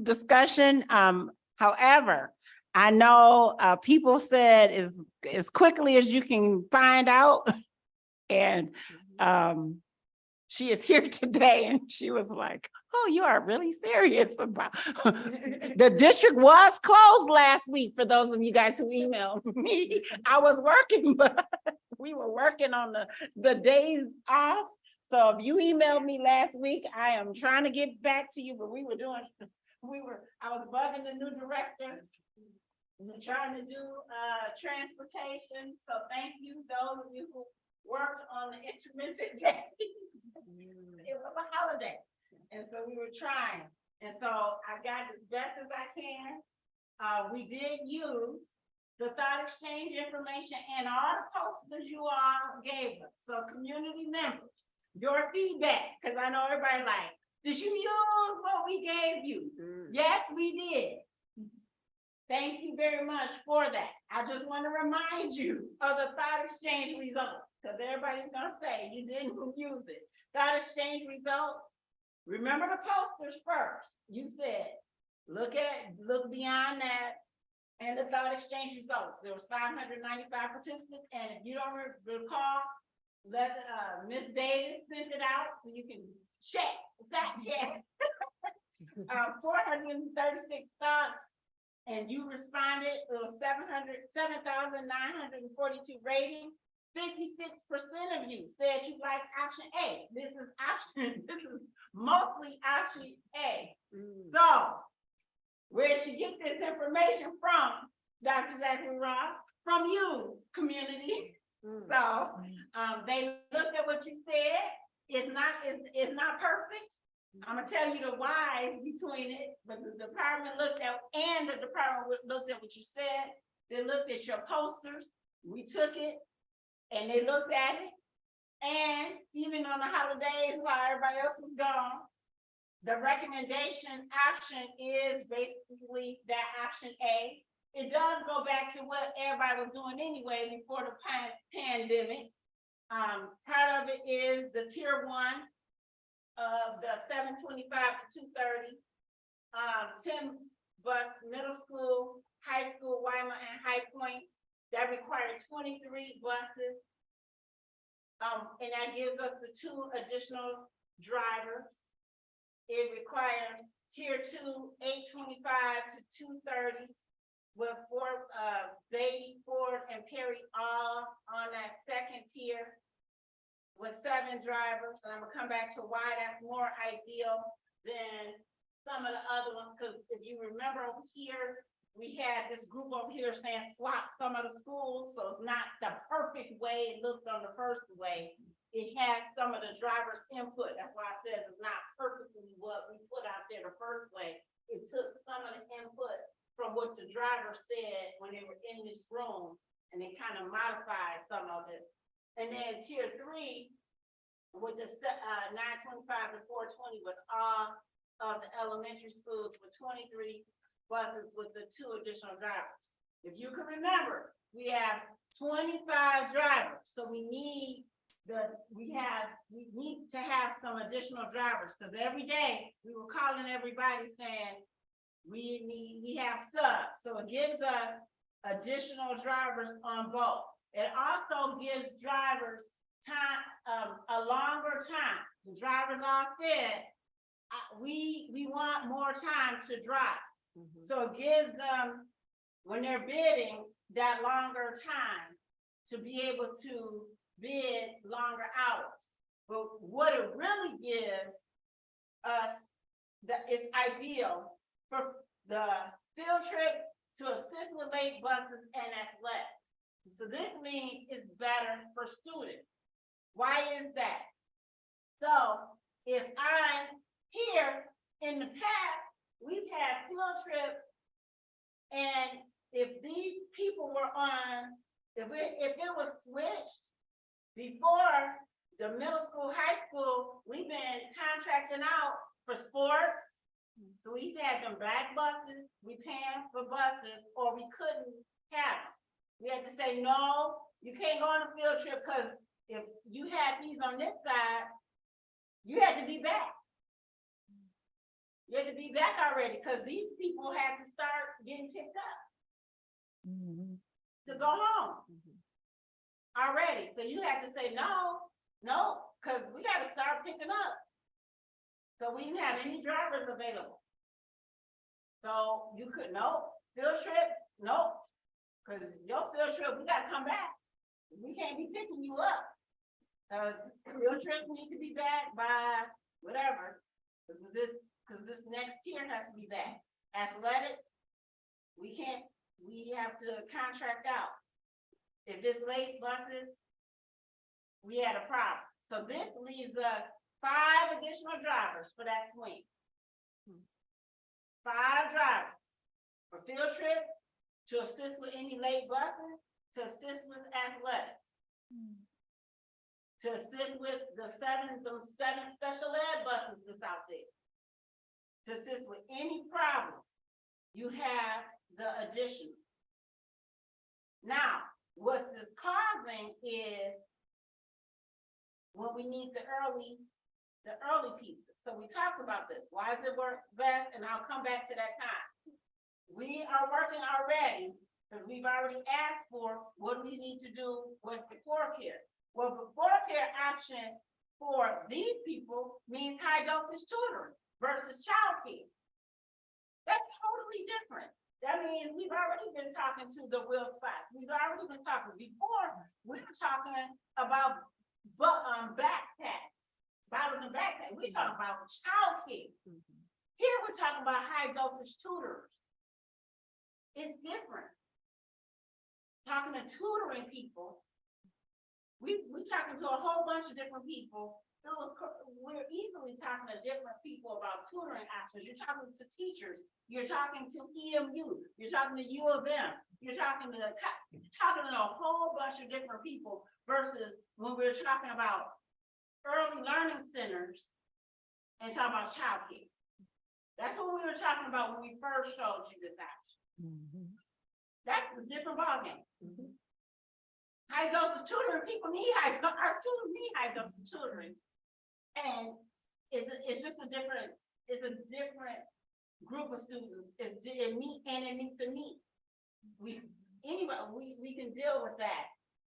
discussion. However, I know people said as quickly as you can find out. And she is here today and she was like, oh, you are really serious about. The district was closed last week for those of you guys who emailed me. I was working, but we were working on the days off. So if you emailed me last week, I am trying to get back to you, but I was bugging the new director. Trying to do transportation. So thank you, those of you who worked on the intermittent day. It was a holiday. And so we were trying. And so I got as best as I can. We did use the thought exchange information and all the posters you all gave us. So community members, your feedback, because I know everybody like, did you use what we gave you? Yes, we did. Thank you very much for that. I just want to remind you of the thought exchange results, because everybody's gonna say you didn't use it. Thought exchange results. Remember the posters first. You said, look beyond that. And the thought exchange results. There was 595 participants, and if you don't recall, Ms. Davis sent it out so you can check, fact check. 436 thoughts. And you responded, it was 7,942 ratings. 56% of you said you like option A. This is mostly option A. So, where did you get this information from, Dr. Zachary Ross? From you, community. So, they looked at what you said. It's not perfect. I'm gonna tell you the whys between it, but the department looked at what you said. They looked at your posters. We took it and they looked at it. And even on the holidays while everybody else was gone, the recommendation option is basically that option A. It does go back to what everybody was doing anyway before the pandemic. Part of it is the tier 1 of the 725 to 230, 10 bus middle school, high school, Weimar and High Point, that required 23 buses. And that gives us the 2 additional drivers. It requires tier 2, 825 to 230 with 4 Beatty, Ford, and Perry all on that second tier, with 7 drivers, and I'm gonna come back to why that's more ideal than some of the other ones, because if you remember over here, we had this group over here saying swap some of the schools, so it's not the perfect way it looked on the first way. It has some of the driver's input, that's why I said it's not perfectly what we put out there the first way. It took some of the input from what the driver said when they were in this room, and they kind of modified some of it. And then tier 3 with the 925 to 420 with all of the elementary schools with 23 buses with the 2 additional drivers. If you can remember, we have 25 drivers, so we need to have some additional drivers, because every day we were calling everybody saying, we have subs, so it gives us additional drivers on both. It also gives drivers time, a longer time. The drivers all said, we want more time to drive. So it gives them, when they're bidding, that longer time to be able to bid longer hours. But what it really gives us, that is ideal for the field trip to assist with late buses and athletics. So this means it's better for students. Why is that? So if I'm here, in the past, we've had field trips, and if these people were on, if it was switched before the middle school, high school, we've been contracting out for sports. So we used to have them black buses, we paying for buses, or we couldn't have them. We had to say, no, you can't go on a field trip, because if you had these on this side, you had to be back. You had to be back already, because these people had to start getting picked up to go home already. So you had to say, no, because we got to start picking up. So we didn't have any drivers available. So you could, field trips, because your field trip, we got to come back. We can't be picking you up, because field trips need to be back by whatever, because this next tier has to be back. Athletics, we have to contract out. If it's late buses, we had a problem. So this leaves us 5 additional drivers for that swing. 5 drivers for field trips, to assist with any late buses, to assist with athletics, to assist with those 7 special ed buses that's out there, to assist with any problem. You have the additional. Now, what this causing is when we need the early pieces. So we talked about this. Why does it work best? And I'll come back to that time. We are working already, because we've already asked for what we need to do with before care. Well, before care option for these people means high dosage tutoring versus childcare. That's totally different. That means we've already been talking to the Will Spots. We've already been talking before. We were talking about backpacks, bottles and backpacks. We're talking about childcare. Here we're talking about high dosage tutors. It's different. Talking to tutoring people, we're talking to a whole bunch of different people. We're easily talking to different people about tutoring options. You're talking to teachers. You're talking to EMU. You're talking to U of M. You're talking to a whole bunch of different people versus when we're talking about early learning centers and talking about childcare. That's what we were talking about when we first showed you this option. That's a different ballgame. High dosage tutoring, our students need high dosage tutoring. And it's just a different group of students. It meets a need. We can deal with that.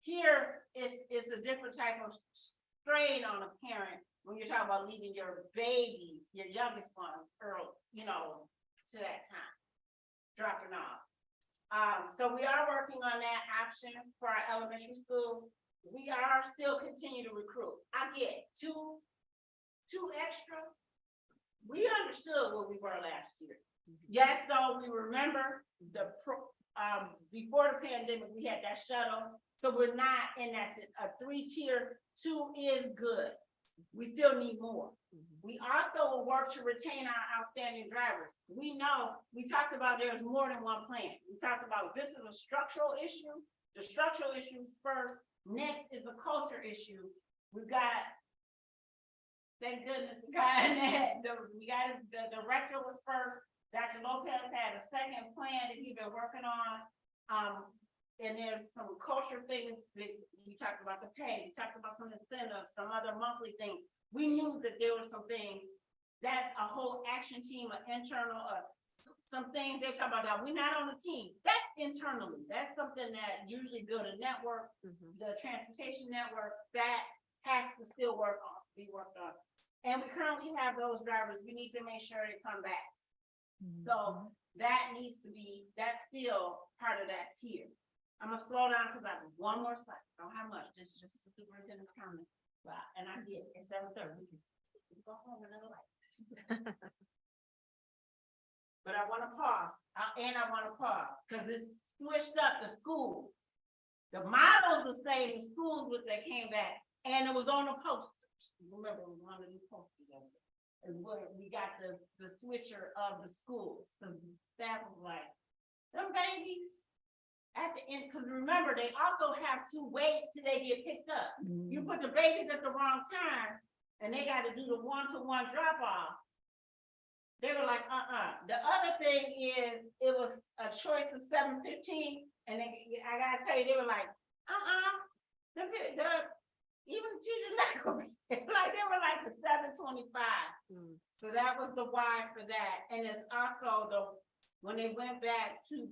Here it's a different type of strain on a parent when you're talking about leaving your babies, your youngest ones early, to that time, dropping off. So we are working on that option for our elementary schools. We are still continuing to recruit. I get two extra. We understood what we were last year. Yes, though, we remember before the pandemic, we had that shuttle. So we're not in that a 3-tier, 2 is good. We still need more. We also will work to retain our outstanding drivers. We know, we talked about there's more than one plan. We talked about this is a structural issue. The structural issues first. Next is a culture issue. We've got, thank goodness, the director was first. Dr. Lopez had a second plan that he's been working on. And there's some culture things that we talked about the pay, we talked about some incentives, some other monthly things. We knew that there were some things, that's a whole action team, an internal, some things they're talking about that we're not on the team. That's internally, that's something that usually build a network, the transportation network, that has to still be worked on. And we currently have those drivers, we need to make sure they come back. So that needs to be, that's still part of that tier. I'm gonna slow down because I have one more slide. Don't have much, just the superintendent's comment. Wow, and I get it, it's 7:30. We can go home another light. But I wanna pause, and I wanna pause, because it's switched up the school. The models the same, the schools with that came back, and it was on the posters. Remember, we wanted to post together. And where we got the switcher of the schools, the staff was like, them babies. At the end, because remember, they also have to wait till they get picked up. You put the babies at the wrong time, and they gotta do the one-to-one drop off. They were like, The other thing is, it was a choice of 7:15, and I gotta tell you, they were like, even teachers like, like they were like the 7:25. So that was the why for that, and it's also when they went back to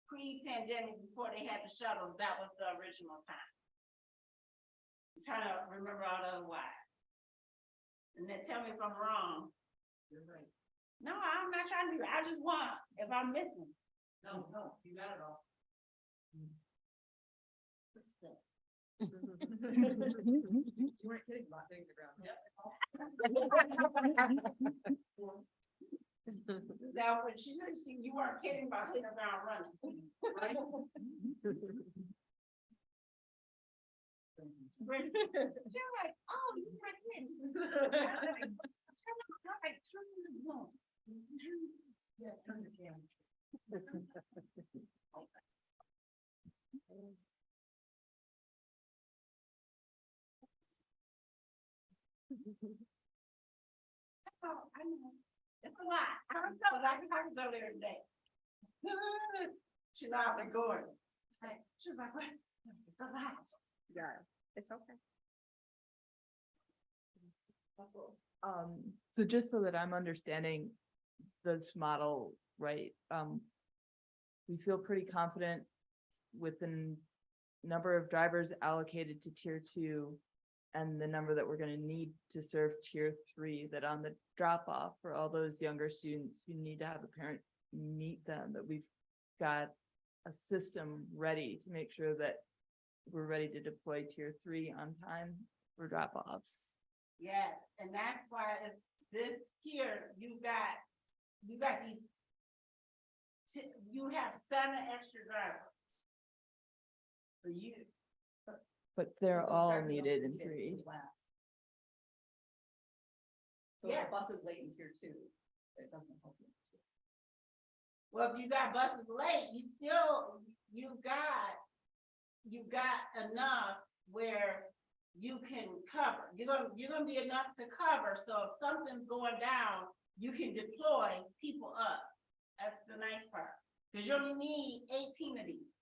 pre-pandemic, before they had the shuttles, that was the original time. I'm trying to remember all the other why. And then tell me if I'm wrong. No, I'm not trying to do it. I just want, if I'm missing. No, you got it all. You weren't kidding about hitting the ground. Is that what you weren't kidding about hitting around running, right? You're like, oh, you weren't kidding. Turn the zone. Yeah, turn the camera. Oh, I know. It's a lot. I was so like, I was over there today. She laughed at Gordon. She was like, what? It's a lot. Yeah, it's okay. So just so that I'm understanding this model, right? We feel pretty confident with the number of drivers allocated to tier 2 and the number that we're gonna need to serve tier 3, that on the drop off for all those younger students who need to have a parent meet them, that we've got a system ready to make sure that we're ready to deploy tier 3 on time for drop offs. Yes, and that's why it's this here, you got these. You have 7 extra drivers. For you. But they're all needed in 3. So if the bus is late in tier 2, it doesn't help you. Well, if you got buses late, you got enough where you can cover. You're gonna be enough to cover, so if something's going down, you can deploy people up. That's the nice part, because you only need 18 of these.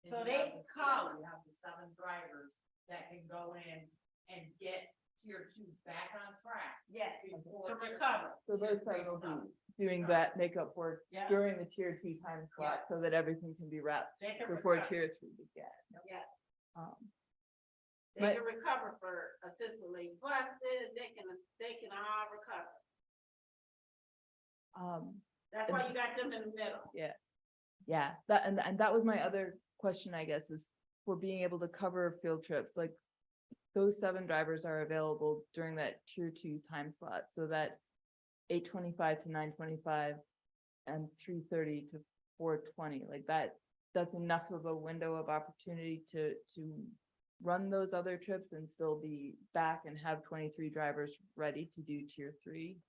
So they call it. You have the 7 drivers that can go in and get tier 2 back on track. Yes, to recover. So those guys will be doing that makeup work Yeah. during the tier 2 time slot so that everything can be wrapped They can before recover. tier 3 begins. Yeah, But- they can recover for assistantly, but they can all recover. That's why you got them in the middle. Yeah, that, and that was my other question, I guess, is for being able to cover field trips, like those 7 drivers are available during that tier 2 time slot, so that 8:25 to 9:25 and 3:30 to 4:20, like that's enough of a window of opportunity to run those other trips and still be back and have 23 drivers ready to do tier 3.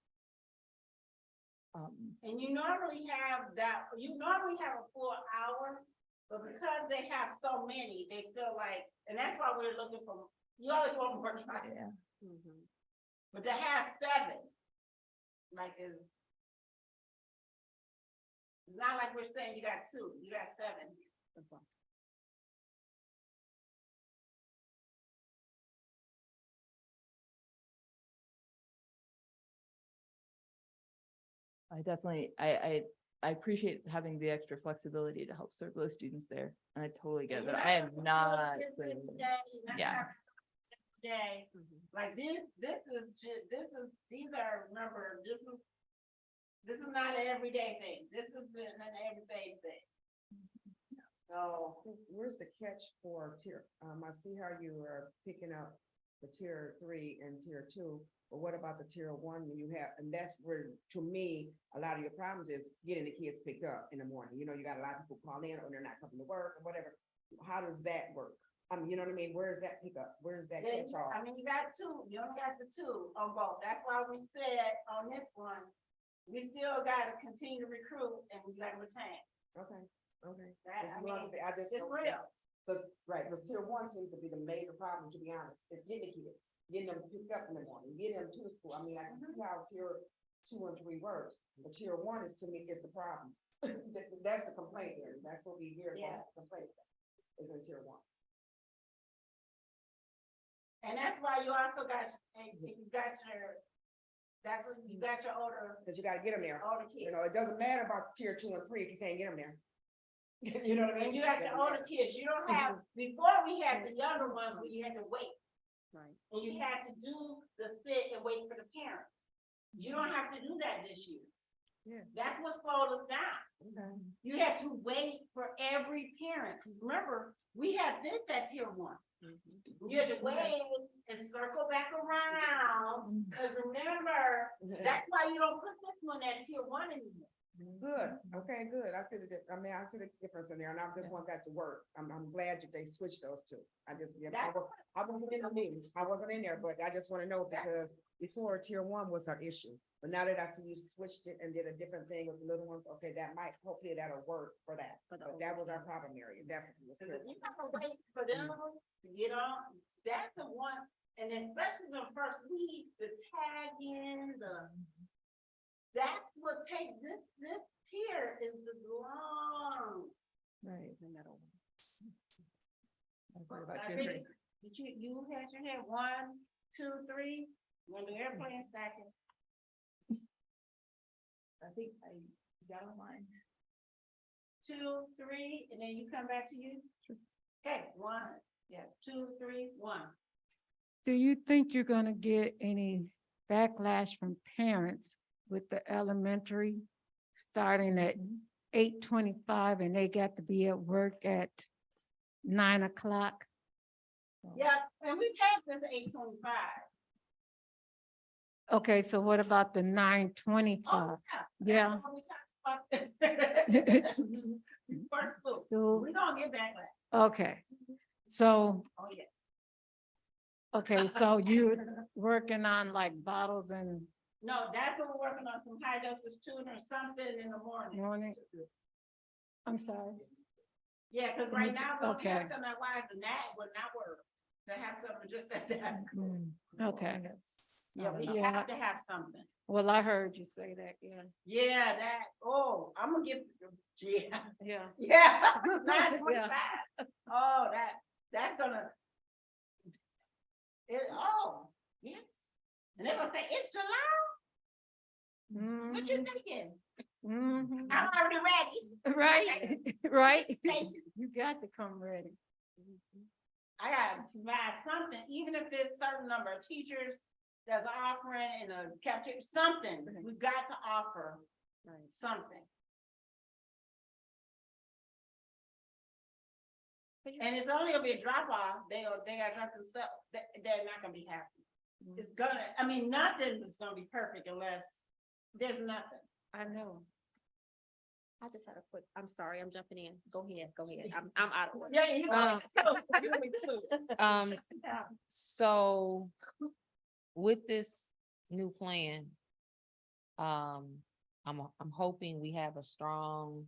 And you normally have a full hour, but because they have so many, they feel like, and that's why we're looking for, you always want more drivers. Yeah. But to have 7, like it's not like we're saying you got 2, you got 7. I definitely, I appreciate having the extra flexibility to help serve those students there. And I totally get that. I am not. Yeah. Day, like this these are, remember, this is not an everyday thing. This is an everyday thing. So, Where's the catch for tier? I see how you are picking up the tier 3 and tier 2, but what about the tier 1 when you have, and that's where, to me, a lot of your problems is getting the kids picked up in the morning. You know, you got a lot of people call in or they're not coming to work or whatever. How does that work? You know what I mean? Where is that pickup? Where is that catch all? I mean, you got two, you only got the two on both. That's why we said on this one, we still gotta continue to recruit and we gotta retain. Okay, okay. That, I mean, I just. it's real. Cause, right, cause tier 1 seems to be the major problem, to be honest. It's getting the kids, getting them picked up in the morning, getting them to the school. I mean, I can see how tier 2 and 3 works, but tier 1 is, to me, is the problem. That's the complaint there. That's what we hear Yeah. about complaints is in tier 1. And that's why you also got, that's what, you got your older Cause you gotta get them there. kids. You know, it doesn't matter about tier 2 and 3 if you can't get them there. You know what I And mean? you got your older kids, you don't have, before we had the younger ones where you had to wait. Right. And you had to do the sit and wait for the parents. You don't have to do that this year. Yeah. That's what slowed us down. Okay. You had to wait for every parent, cause remember, we had this at tier 1. You had to wait and circle back around, cause remember, that's why you don't put this one at tier 1 anymore. Good, okay, good. I see the I mean, I see the difference in there and I just want that to work. I'm glad that they switched those two. I just, I wasn't in the meetings. I wasn't in there, but I just wanna know because before tier 1 was our issue. But now that I see you switched it and did a different thing with the little ones, okay, that might, hopefully that'll work for that. But that was our problem area, definitely. was Cause tier if you 1. gotta wait for them to get on, that's the one, and especially the first week, the tagging, that's what takes, this tier is the long. Right. What about I tier think- 3? Did you had your hand 1, 2, 3, when the airplane stacking? I think I got online. 2, 3, and then you come back to you? Okay, 1, yeah, 2, 3, 1. Do you think you're gonna get any backlash from parents with the elementary starting at 8:25 and they got to be at work at 9 o'clock? Yeah, and we passed this 8:25. Okay, so what about the 9:25? Oh, Yeah. That's what we talked about. First school, So, we gonna get backlash. okay, so, Oh, yeah. okay, so you're working on like bottles and No, that's what we're working on, some high dosage tuna or something in the morning. morning? I'm sorry. Yeah, cause right now, we don't have Okay. something that wise, and that would not work, to have something just at that. Okay. Yeah, we Yeah. have to have something. Well, I heard you say that, yeah. Yeah, that, oh, I'm gonna get, yeah, Yeah. yeah, 9:25. Oh, that's gonna. Yeah. And they're gonna say, it's July, what you thinking? Mhm. I'm already ready. Right, right. Thank you. You got to come ready. I gotta provide something, even if it's certain number of teachers that's offering in a cafeteria, something, we got to offer something. And it's only gonna be a drop off, they are drop themselves, they're not gonna be happy. It's gonna, I mean, nothing is gonna be perfect unless there's nothing. I know. I just had a quick, I'm sorry, I'm jumping in. Go ahead, go ahead. I'm out of order. Yeah, you know. Me too. Yeah. So with this new plan, I'm hoping we have a strong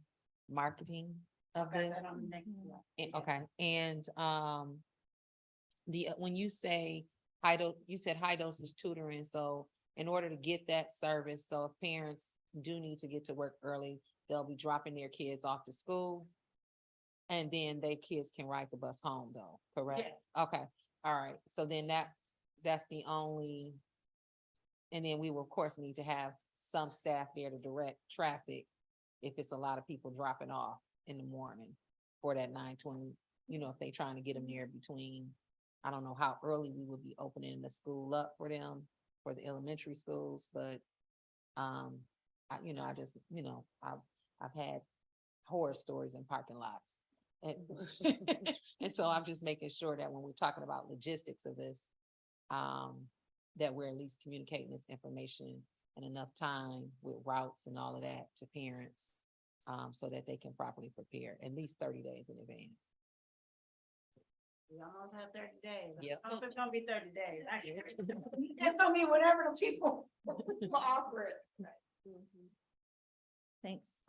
marketing of Got this. that on the next one. Okay, and, when you say you said high dosage tutoring, so in order to get that service, so if parents do need to get to work early, they'll be dropping their kids off to school. And then their kids can ride the bus home though, correct? Okay, all right, so then that's the only. And then we will, of course, need to have some staff there to direct traffic if it's a lot of people dropping off in the morning for that 9:20, if they trying to get them there between, I don't know how early we would be opening the school up for them, for the elementary schools, but I just, I've had horror stories in parking lots. And and so I'm just making sure that when we're talking about logistics of this, that we're at least communicating this information in enough time with routes and all of that to parents, so that they can properly prepare at least 30 days in advance. We almost have 30 days. Yep. I hope it's gonna be 30 days. It's gonna be whatever the people offer it. Thanks.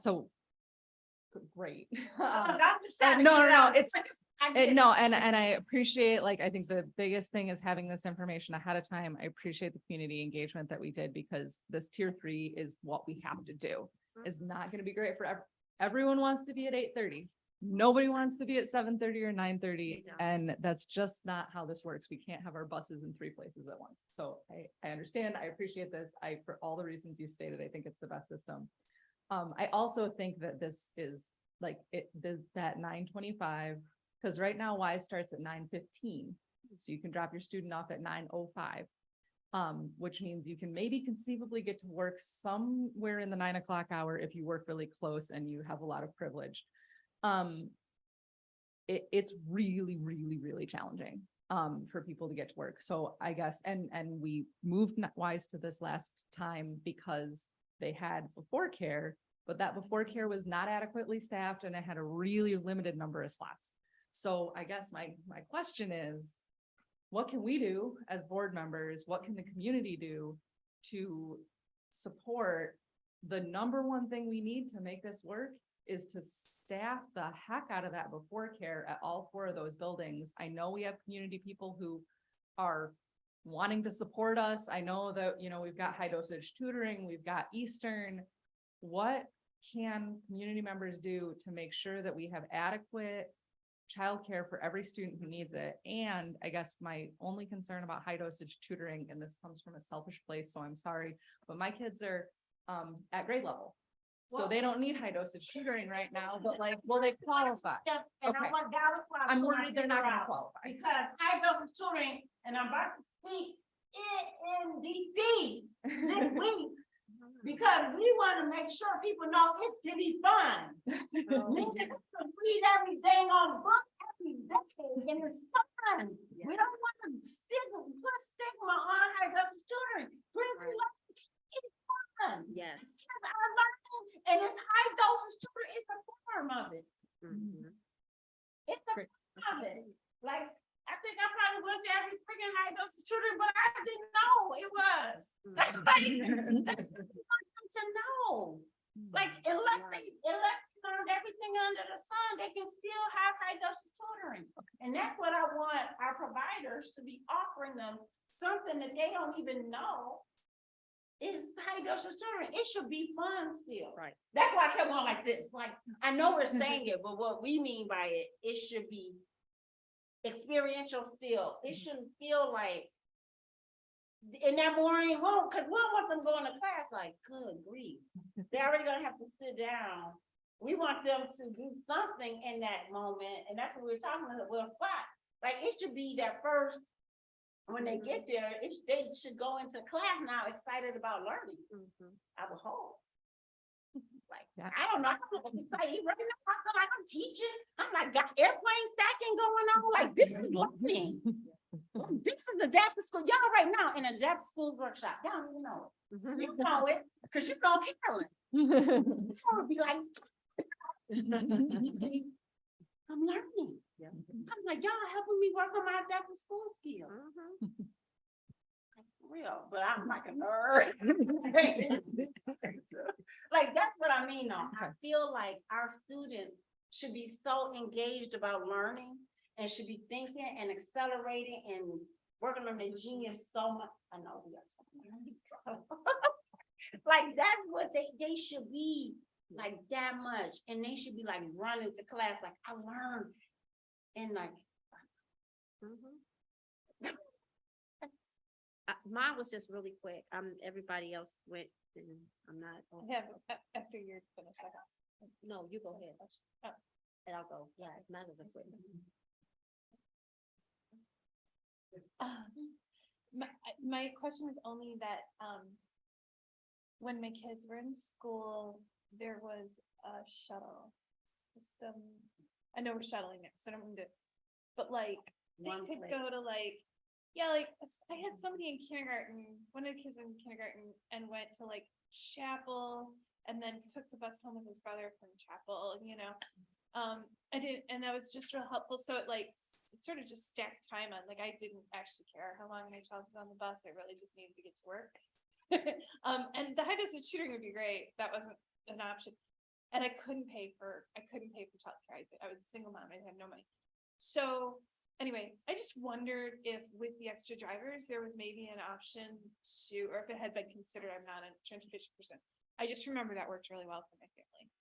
So great. I'm just No, trying to no, get it no, out. it's, I get it. no, and I appreciate, like, I think the biggest thing is having this information ahead of time. I appreciate the community engagement that we did, because this tier 3 is what we have to do. It's not gonna be great for everyone wants to be at 8:30. Nobody wants to be at 7:30 or 9:30, and that's just not how this works. We can't have our buses in 3 places at once. So I understand, I appreciate this. For all the reasons you stated, I think it's the best system. I also think that this is like that 9:25, because right now WISE starts at 9:15. So you can drop your student off at 9:05. Which means you can maybe conceivably get to work somewhere in the 9 o'clock hour if you work really close and you have a lot of privilege. It's really, really, really challenging for people to get to work. So I guess, and we moved WISE to this last time because they had before care, but that before care was not adequately staffed and it had a really limited number of slots. So I guess my question is, what can we do as board members? What can the community do to support? The number one thing we need to make this work is to staff the heck out of that before care at all 4 of those buildings. I know we have community people who are wanting to support us. I know that, we've got high dosage tutoring, we've got Eastern. What can community members do to make sure that we have adequate childcare for every student who needs it? And I guess my only concern about high dosage tutoring, and this comes from a selfish place, so I'm sorry, but my kids are at grade level. So they don't need high dosage tutoring right now, but like, will they qualify? Yeah, and Okay. that was why. I'm we wanna worried they're not figure gonna out, qualify. Because high dosage tutoring, and I'm about to speak in DC this week. Because we wanna make sure people know it can be fun. We can read everything on book every day, and it's fun. We don't wanna put stigma on high dosage tutoring. It's fun. Yes. It's our learning, and it's high dosage tutoring, it's a form of it. It's a Great. form of it. Like, I think I probably went to every freaking high dosage tutoring, but I didn't know it was. That's to know. Like, unless they learned everything under the sun, they can still have high dosage tutoring. And that's what I want our providers to be offering them, something that they don't even know is high dosage tutoring. It should be fun still. Right. That's why I kept on like this. Like, I know we're saying it, but what we mean by it, it should be experiential still. It shouldn't feel like in that morning, well, because we don't want them going to class like, good grief. They're already gonna have to sit down. We want them to do something in that moment, and that's what we were talking about, Will Spot. Like, it should be that first, when they get there, they should go into class now excited about learning. I would hope. Like, Yeah. I don't know, I'm excited right now. I feel like I'm teaching. I'm like, got airplane stacking going on. Like, this is learning. This is adaptive school. Y'all right now in adaptive schools workshop. Y'all don't even know it. You know it, because you know Carolyn. It's gonna be like, see, I'm learning. I'm like, y'all helping me work on my adaptive school skills. Like, for real, but I'm like a nerd. Like, that's what I mean though. I feel like our students should be so engaged about learning and should be thinking and accelerating and working on their genius so much. I know we got something. Like, that's what they should be like that much, and they should be like running to class, like I learned. And like, Mine was just really quick. Everybody else went and I'm not. I have, after you're finished, I got. No, you go ahead. Oh. And I'll go. Yeah, mine is a quick. My question is only that, when my kids were in school, there was a shuttle system. I know we're shuttling it, so I don't mean to, but like, they One could place. go to like, yeah, like, I had somebody in kindergarten, one of the kids in kindergarten and went to like chapel and then took the bus home with his brother from chapel, you know? I didn't, and that was just real helpful. So it like, it sort of just stacked time on, like, I didn't actually care how long my child was on the bus. I really just needed to get to work. And the high dosage tutoring would be great. That wasn't an option. And I couldn't pay for childcare. I was a single mom. I had no money. So anyway, I just wondered if with the extra drivers, there was maybe an option to, or if it had been considered. I'm not a transportation person. I just remember that worked really well for my family.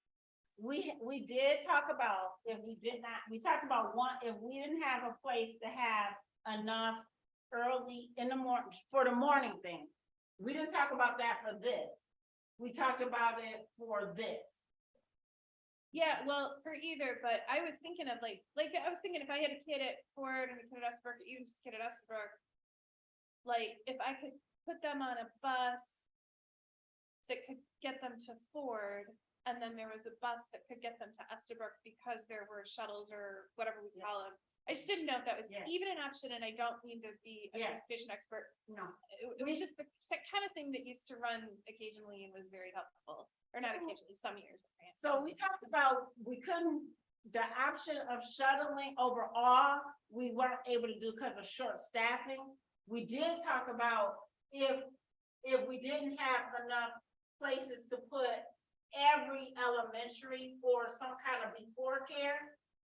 we did talk about, if we did not, we talked about one, if we didn't have a place to have enough early in the morning, for the morning thing. We didn't talk about that for this. We talked about it for this. Yeah, well, for either, but I was thinking of like I was thinking if I had a kid at Ford and a kid at Estabrook, or even just a kid at Estabrook, like if I could put them on a bus that could get them to Ford, and then there was a bus that could get them to Estabrook because there were shuttles or whatever we call them. I just didn't know if that was Yeah. even an option, and I don't mean to be a Yeah. transportation expert. No. It was just the kind of thing that used to run occasionally and was very helpful, or not occasionally, some years. it ran. So we talked about, we couldn't, the option of shuttling overall, we weren't able to do because of short staffing. We did talk about if we didn't have enough places to put every elementary for some kind of before care,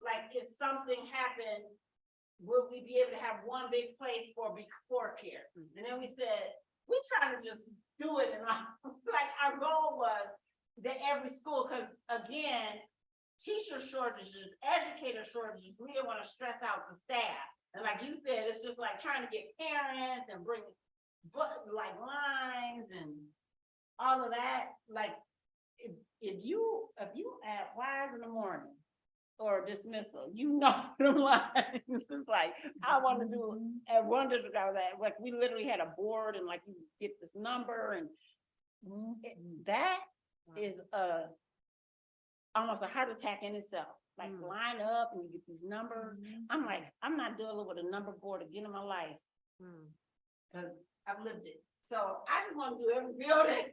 like if something happened, would we be able to have one big place for before care? And then we said, we try to just do it, and like our goal was that every school, because again, teacher shortages, educator shortages, we don't want to stress out the staff. And like you said, it's just like trying to get parents and bring, but like lines and all of that, like if you add wise in the morning or dismissal, you know them lines. It's like, I want to do, at one district I was at, like, we literally had a board and like, you get this number and that is almost a heart attack in itself. Like line up and you get these numbers. I'm like, I'm not dealing with a number board again in my life. Cause I've lived it. So I just want to do every building.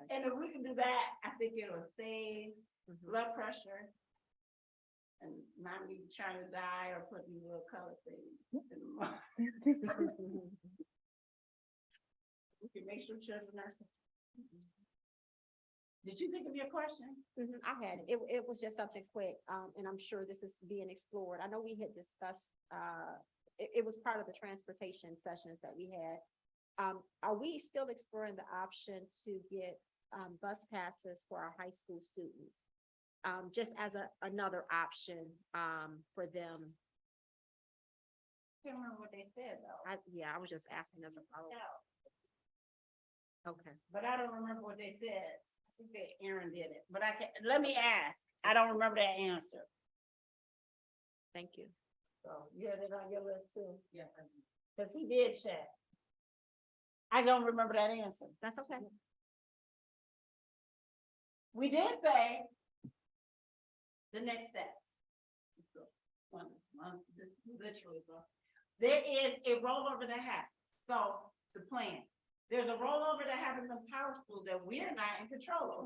And if we can do that, I think it'll save blood pressure. And not me trying to die or put these little color things in the mouth. We can make sure children are safe. Did you think of your question? I had, it was just something quick, and I'm sure this is being explored. I know we had discussed, it was part of the transportation sessions that we had. Are we still exploring the option to get, bus passes for our high school students? Just as another option, for them. Can't remember what they said though. I was just asking them about. Okay. But I don't remember what they said. I think that Aaron did it, but let me ask. I don't remember that answer. Thank you. So you had it on your list too? Yeah. Cause he did check. I don't remember that answer. That's okay. We did say the next steps. This literally is one. There is a rollover that happens. So the plan, there's a rollover that happens in Power School that we're not in control of.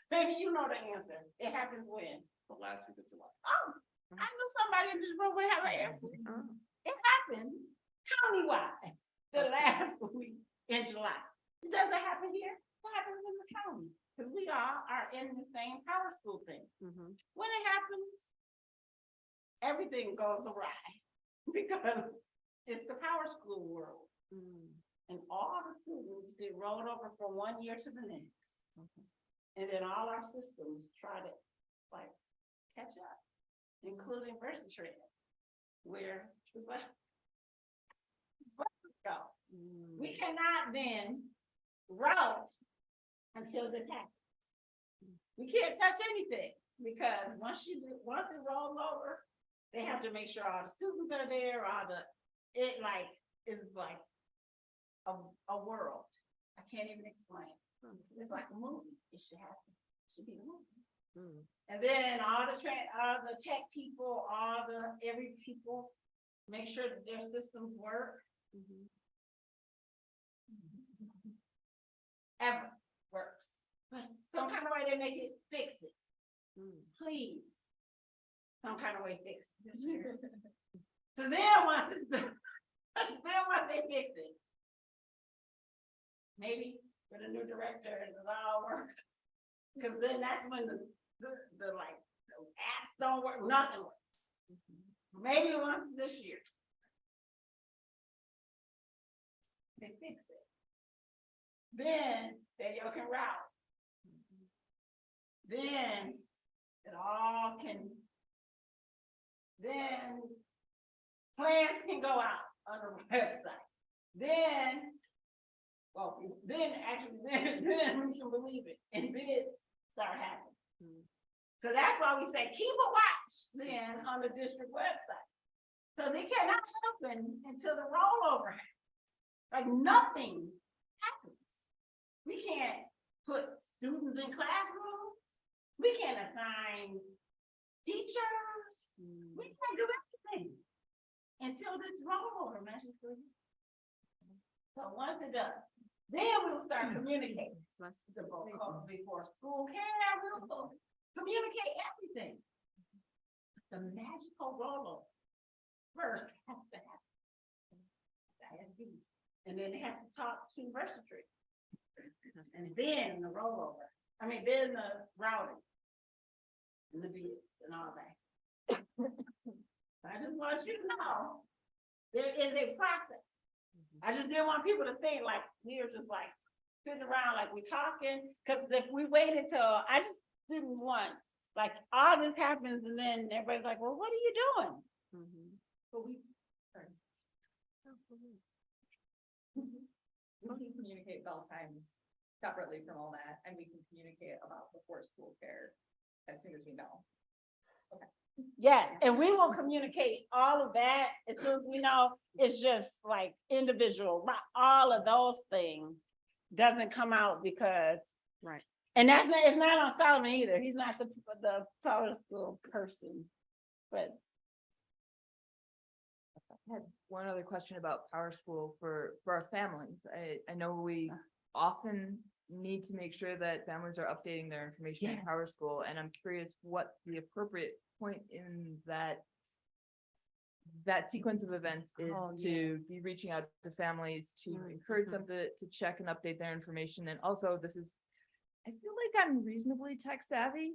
Maybe you know the answer. It happens when? The last week of July. Oh, I knew somebody in this room would have an answer. It happens countywide, the last week in July. It doesn't happen here. What happens in the county? Because we all are in the same Power School thing. When it happens, everything goes awry because it's the Power School world. And all the students get rolled over from one year to the next. And then all our systems try to like catch up, including Versatrend, where the buses go. We cannot then route until this happens. We can't touch anything because once it rolls over, they have to make sure all the students are there, it is like a world. I can't even explain. It's like a movie. It should happen. It should be a movie. And then all the tech people, every people, make sure that their systems work. Ever works. But some kind of way they make it, fix it. Please. Some kind of way fix it this year. So then once they fix it, maybe with a new director, it'll all work. Cause then that's when the apps don't work, nothing works. Maybe once this year. They fix it. Then you can route. Then it all can, then plans can go out on the website. Then we can believe it and bids start happening. So that's why we say, keep a watch then on the district website. Because it cannot happen until the rollover happens. Like nothing happens. We can't put students in classrooms. We can't assign teachers. We can't do anything until this rollover magically. So once it does, then we'll start communicating. Before school care, we'll communicate everything. The magical rollover first has to happen. And then they have to talk to Versatrend. And then the rollover. Then the routing. And the bids and all that. I just want you to know, there is a process. I just didn't want people to think like we were just like sitting around like we talking. Cause if we waited till, I just didn't want, like all this happens and then everybody's like, well, what are you doing? But we can communicate bell times separately from all that, and we can communicate about before school care as soon as we know. yes, and we will communicate all of that as soon as we know. It's just like individual, not all of those things doesn't come out because. Right. And it's not on Solomon either. He's not the power school person, but. I had one other question about Power School for our families. I know we often need to make sure that families are updating their information in Power School, and I'm curious what the appropriate point in that sequence of events is to be reaching out to families to encourage them to check and update their information. And also I feel like I'm reasonably tech savvy,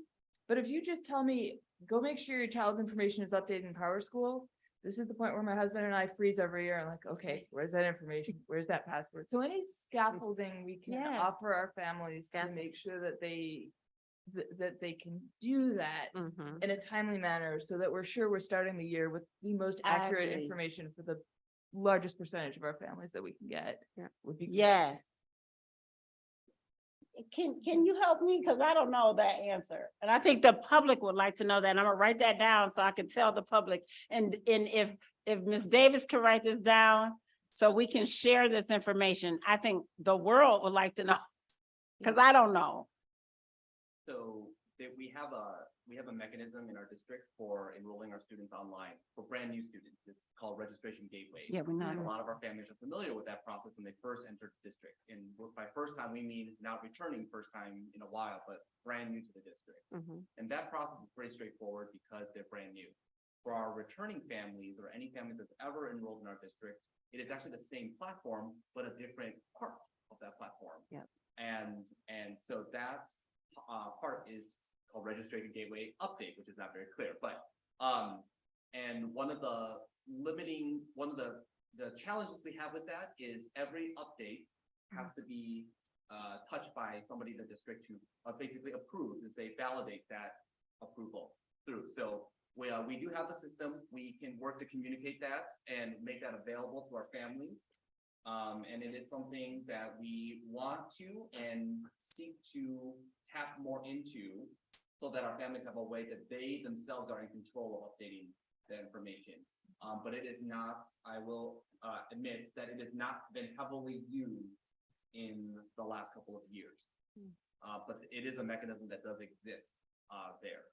but if you just tell me, go make sure your child's information is updated in Power School, this is the point where my husband and I freeze every year. I'm like, okay, where's that information? Where's that password? So any scaffolding we can offer our families to make sure that they can do that in a timely manner so that we're sure we're starting the year with the most accurate information for the largest percentage of our families that we can get would be great. Yes. Can you help me? Cause I don't know that answer. And I think the public would like to know that. And I'm gonna write that down so I can tell the public. And if Ms. Davis can write this down so we can share this information, I think the world would like to know. Cause I don't know. So we have a mechanism in our district for enrolling our students online for brand new students. It's called Registration Gateway. Yeah, we know. And a lot of our families are familiar with that process when they first entered the district. And by first time, we mean not returning first time in a while, but brand new to the district. And that process is pretty straightforward because they're brand new. For our returning families or any families that's ever enrolled in our district, it is actually the same platform, but a different part of that platform. Yep. And so that part is called Registration Gateway Update, which is not very clear, but and one of the challenges we have with that is every update has to be touched by somebody in the district who basically approves and say validate that approval through. So we do have a system. We can work to communicate that and make that available to our families. And it is something that we want to and seek to tap more into so that our families have a way that they themselves are in control of updating the information. But it is not, I will admit that it has not been heavily used in the last couple of years. But it is a mechanism that does exist there.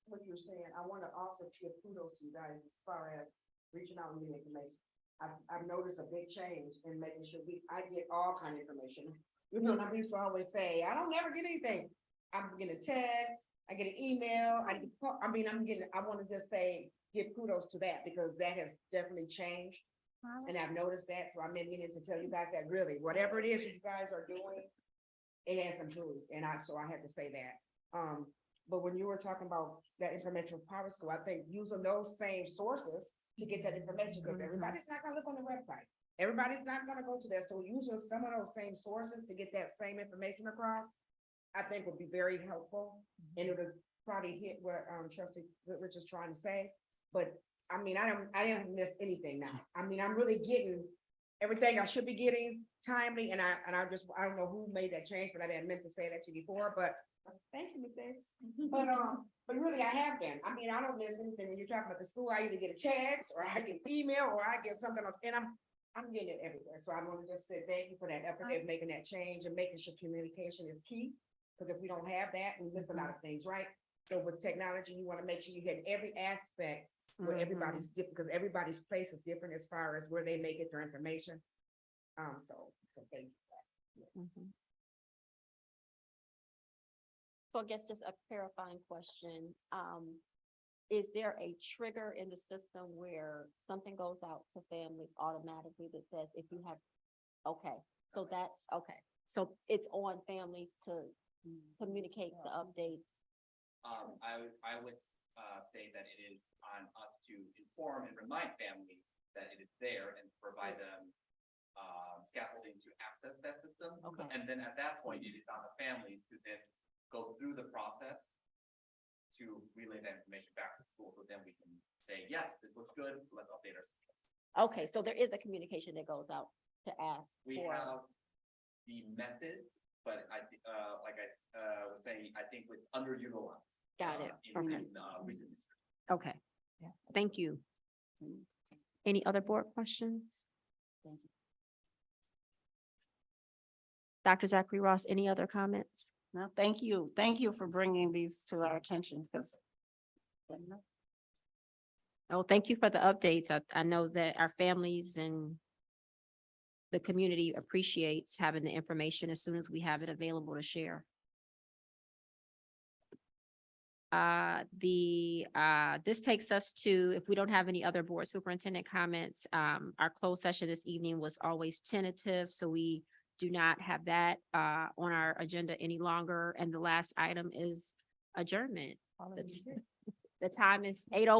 What you're saying, I want to also give kudos to you guys as far as reaching out and getting information. I've noticed a big change in making sure I get all kind of information. You know, and I used to always say, I don't never get anything. I'm getting a text, I get an email, I want to just say, give kudos to that because that has definitely changed. And I've noticed that, so I'm meaning to tell you guys that really, whatever it is that you guys are doing, it has improved, and so I had to say that. But when you were talking about that information with Power School, I think using those same sources to get that information, because everybody's not gonna look on the website. Everybody's not gonna go to that, so using some of those same sources to get that same information across, I think would be very helpful, and it would probably hit what Trustee Rich is trying to say. But I mean, I didn't miss anything now. I mean, I'm really getting everything I should be getting timely, and I don't know who made that change, but I didn't meant to say that to you before, but thank you, Ms. Davis. But really, I have been. I mean, I don't miss anything. When you're talking about the school, I either get a text or I get an email or I get something else, and I'm getting it everywhere. So I want to just say thank you for that effort of making that change and making sure communication is key. Because if we don't have that, we miss a lot of things, right? So with technology, you want to make sure you hit every aspect where everybody's different, because everybody's place is different as far as where they may get their information. So thank you for that. So I guess just a clarifying question, is there a trigger in the system where something goes out to families automatically that says if you have, okay, so that's, okay. So it's on families to communicate the updates. I would say that it is on us to inform and remind families that it is there and provide them scaffolding to access that system. Okay. And then at that point, it is on the families to then go through the process to relay that information back to school. So then we can say, yes, this looks good, let's update our system. Okay, so there is a communication that goes out to ask We for. have the methods, but I, like I was saying, I think it's underutilized. Got it. In Okay. recent history. Okay, thank you. Any other board questions? Thank you. Dr. Zachary Ross, any other comments? No, thank you. Thank you for bringing these to our attention because. Oh, thank you for the updates. I know that our families and the community appreciates having the information as soon as we have it available to share. This takes us to, if we don't have any other board superintendent comments, our closed session this evening was always tentative, so we do not have that on our agenda any longer. And the last item is adjournment. The time is 8:01.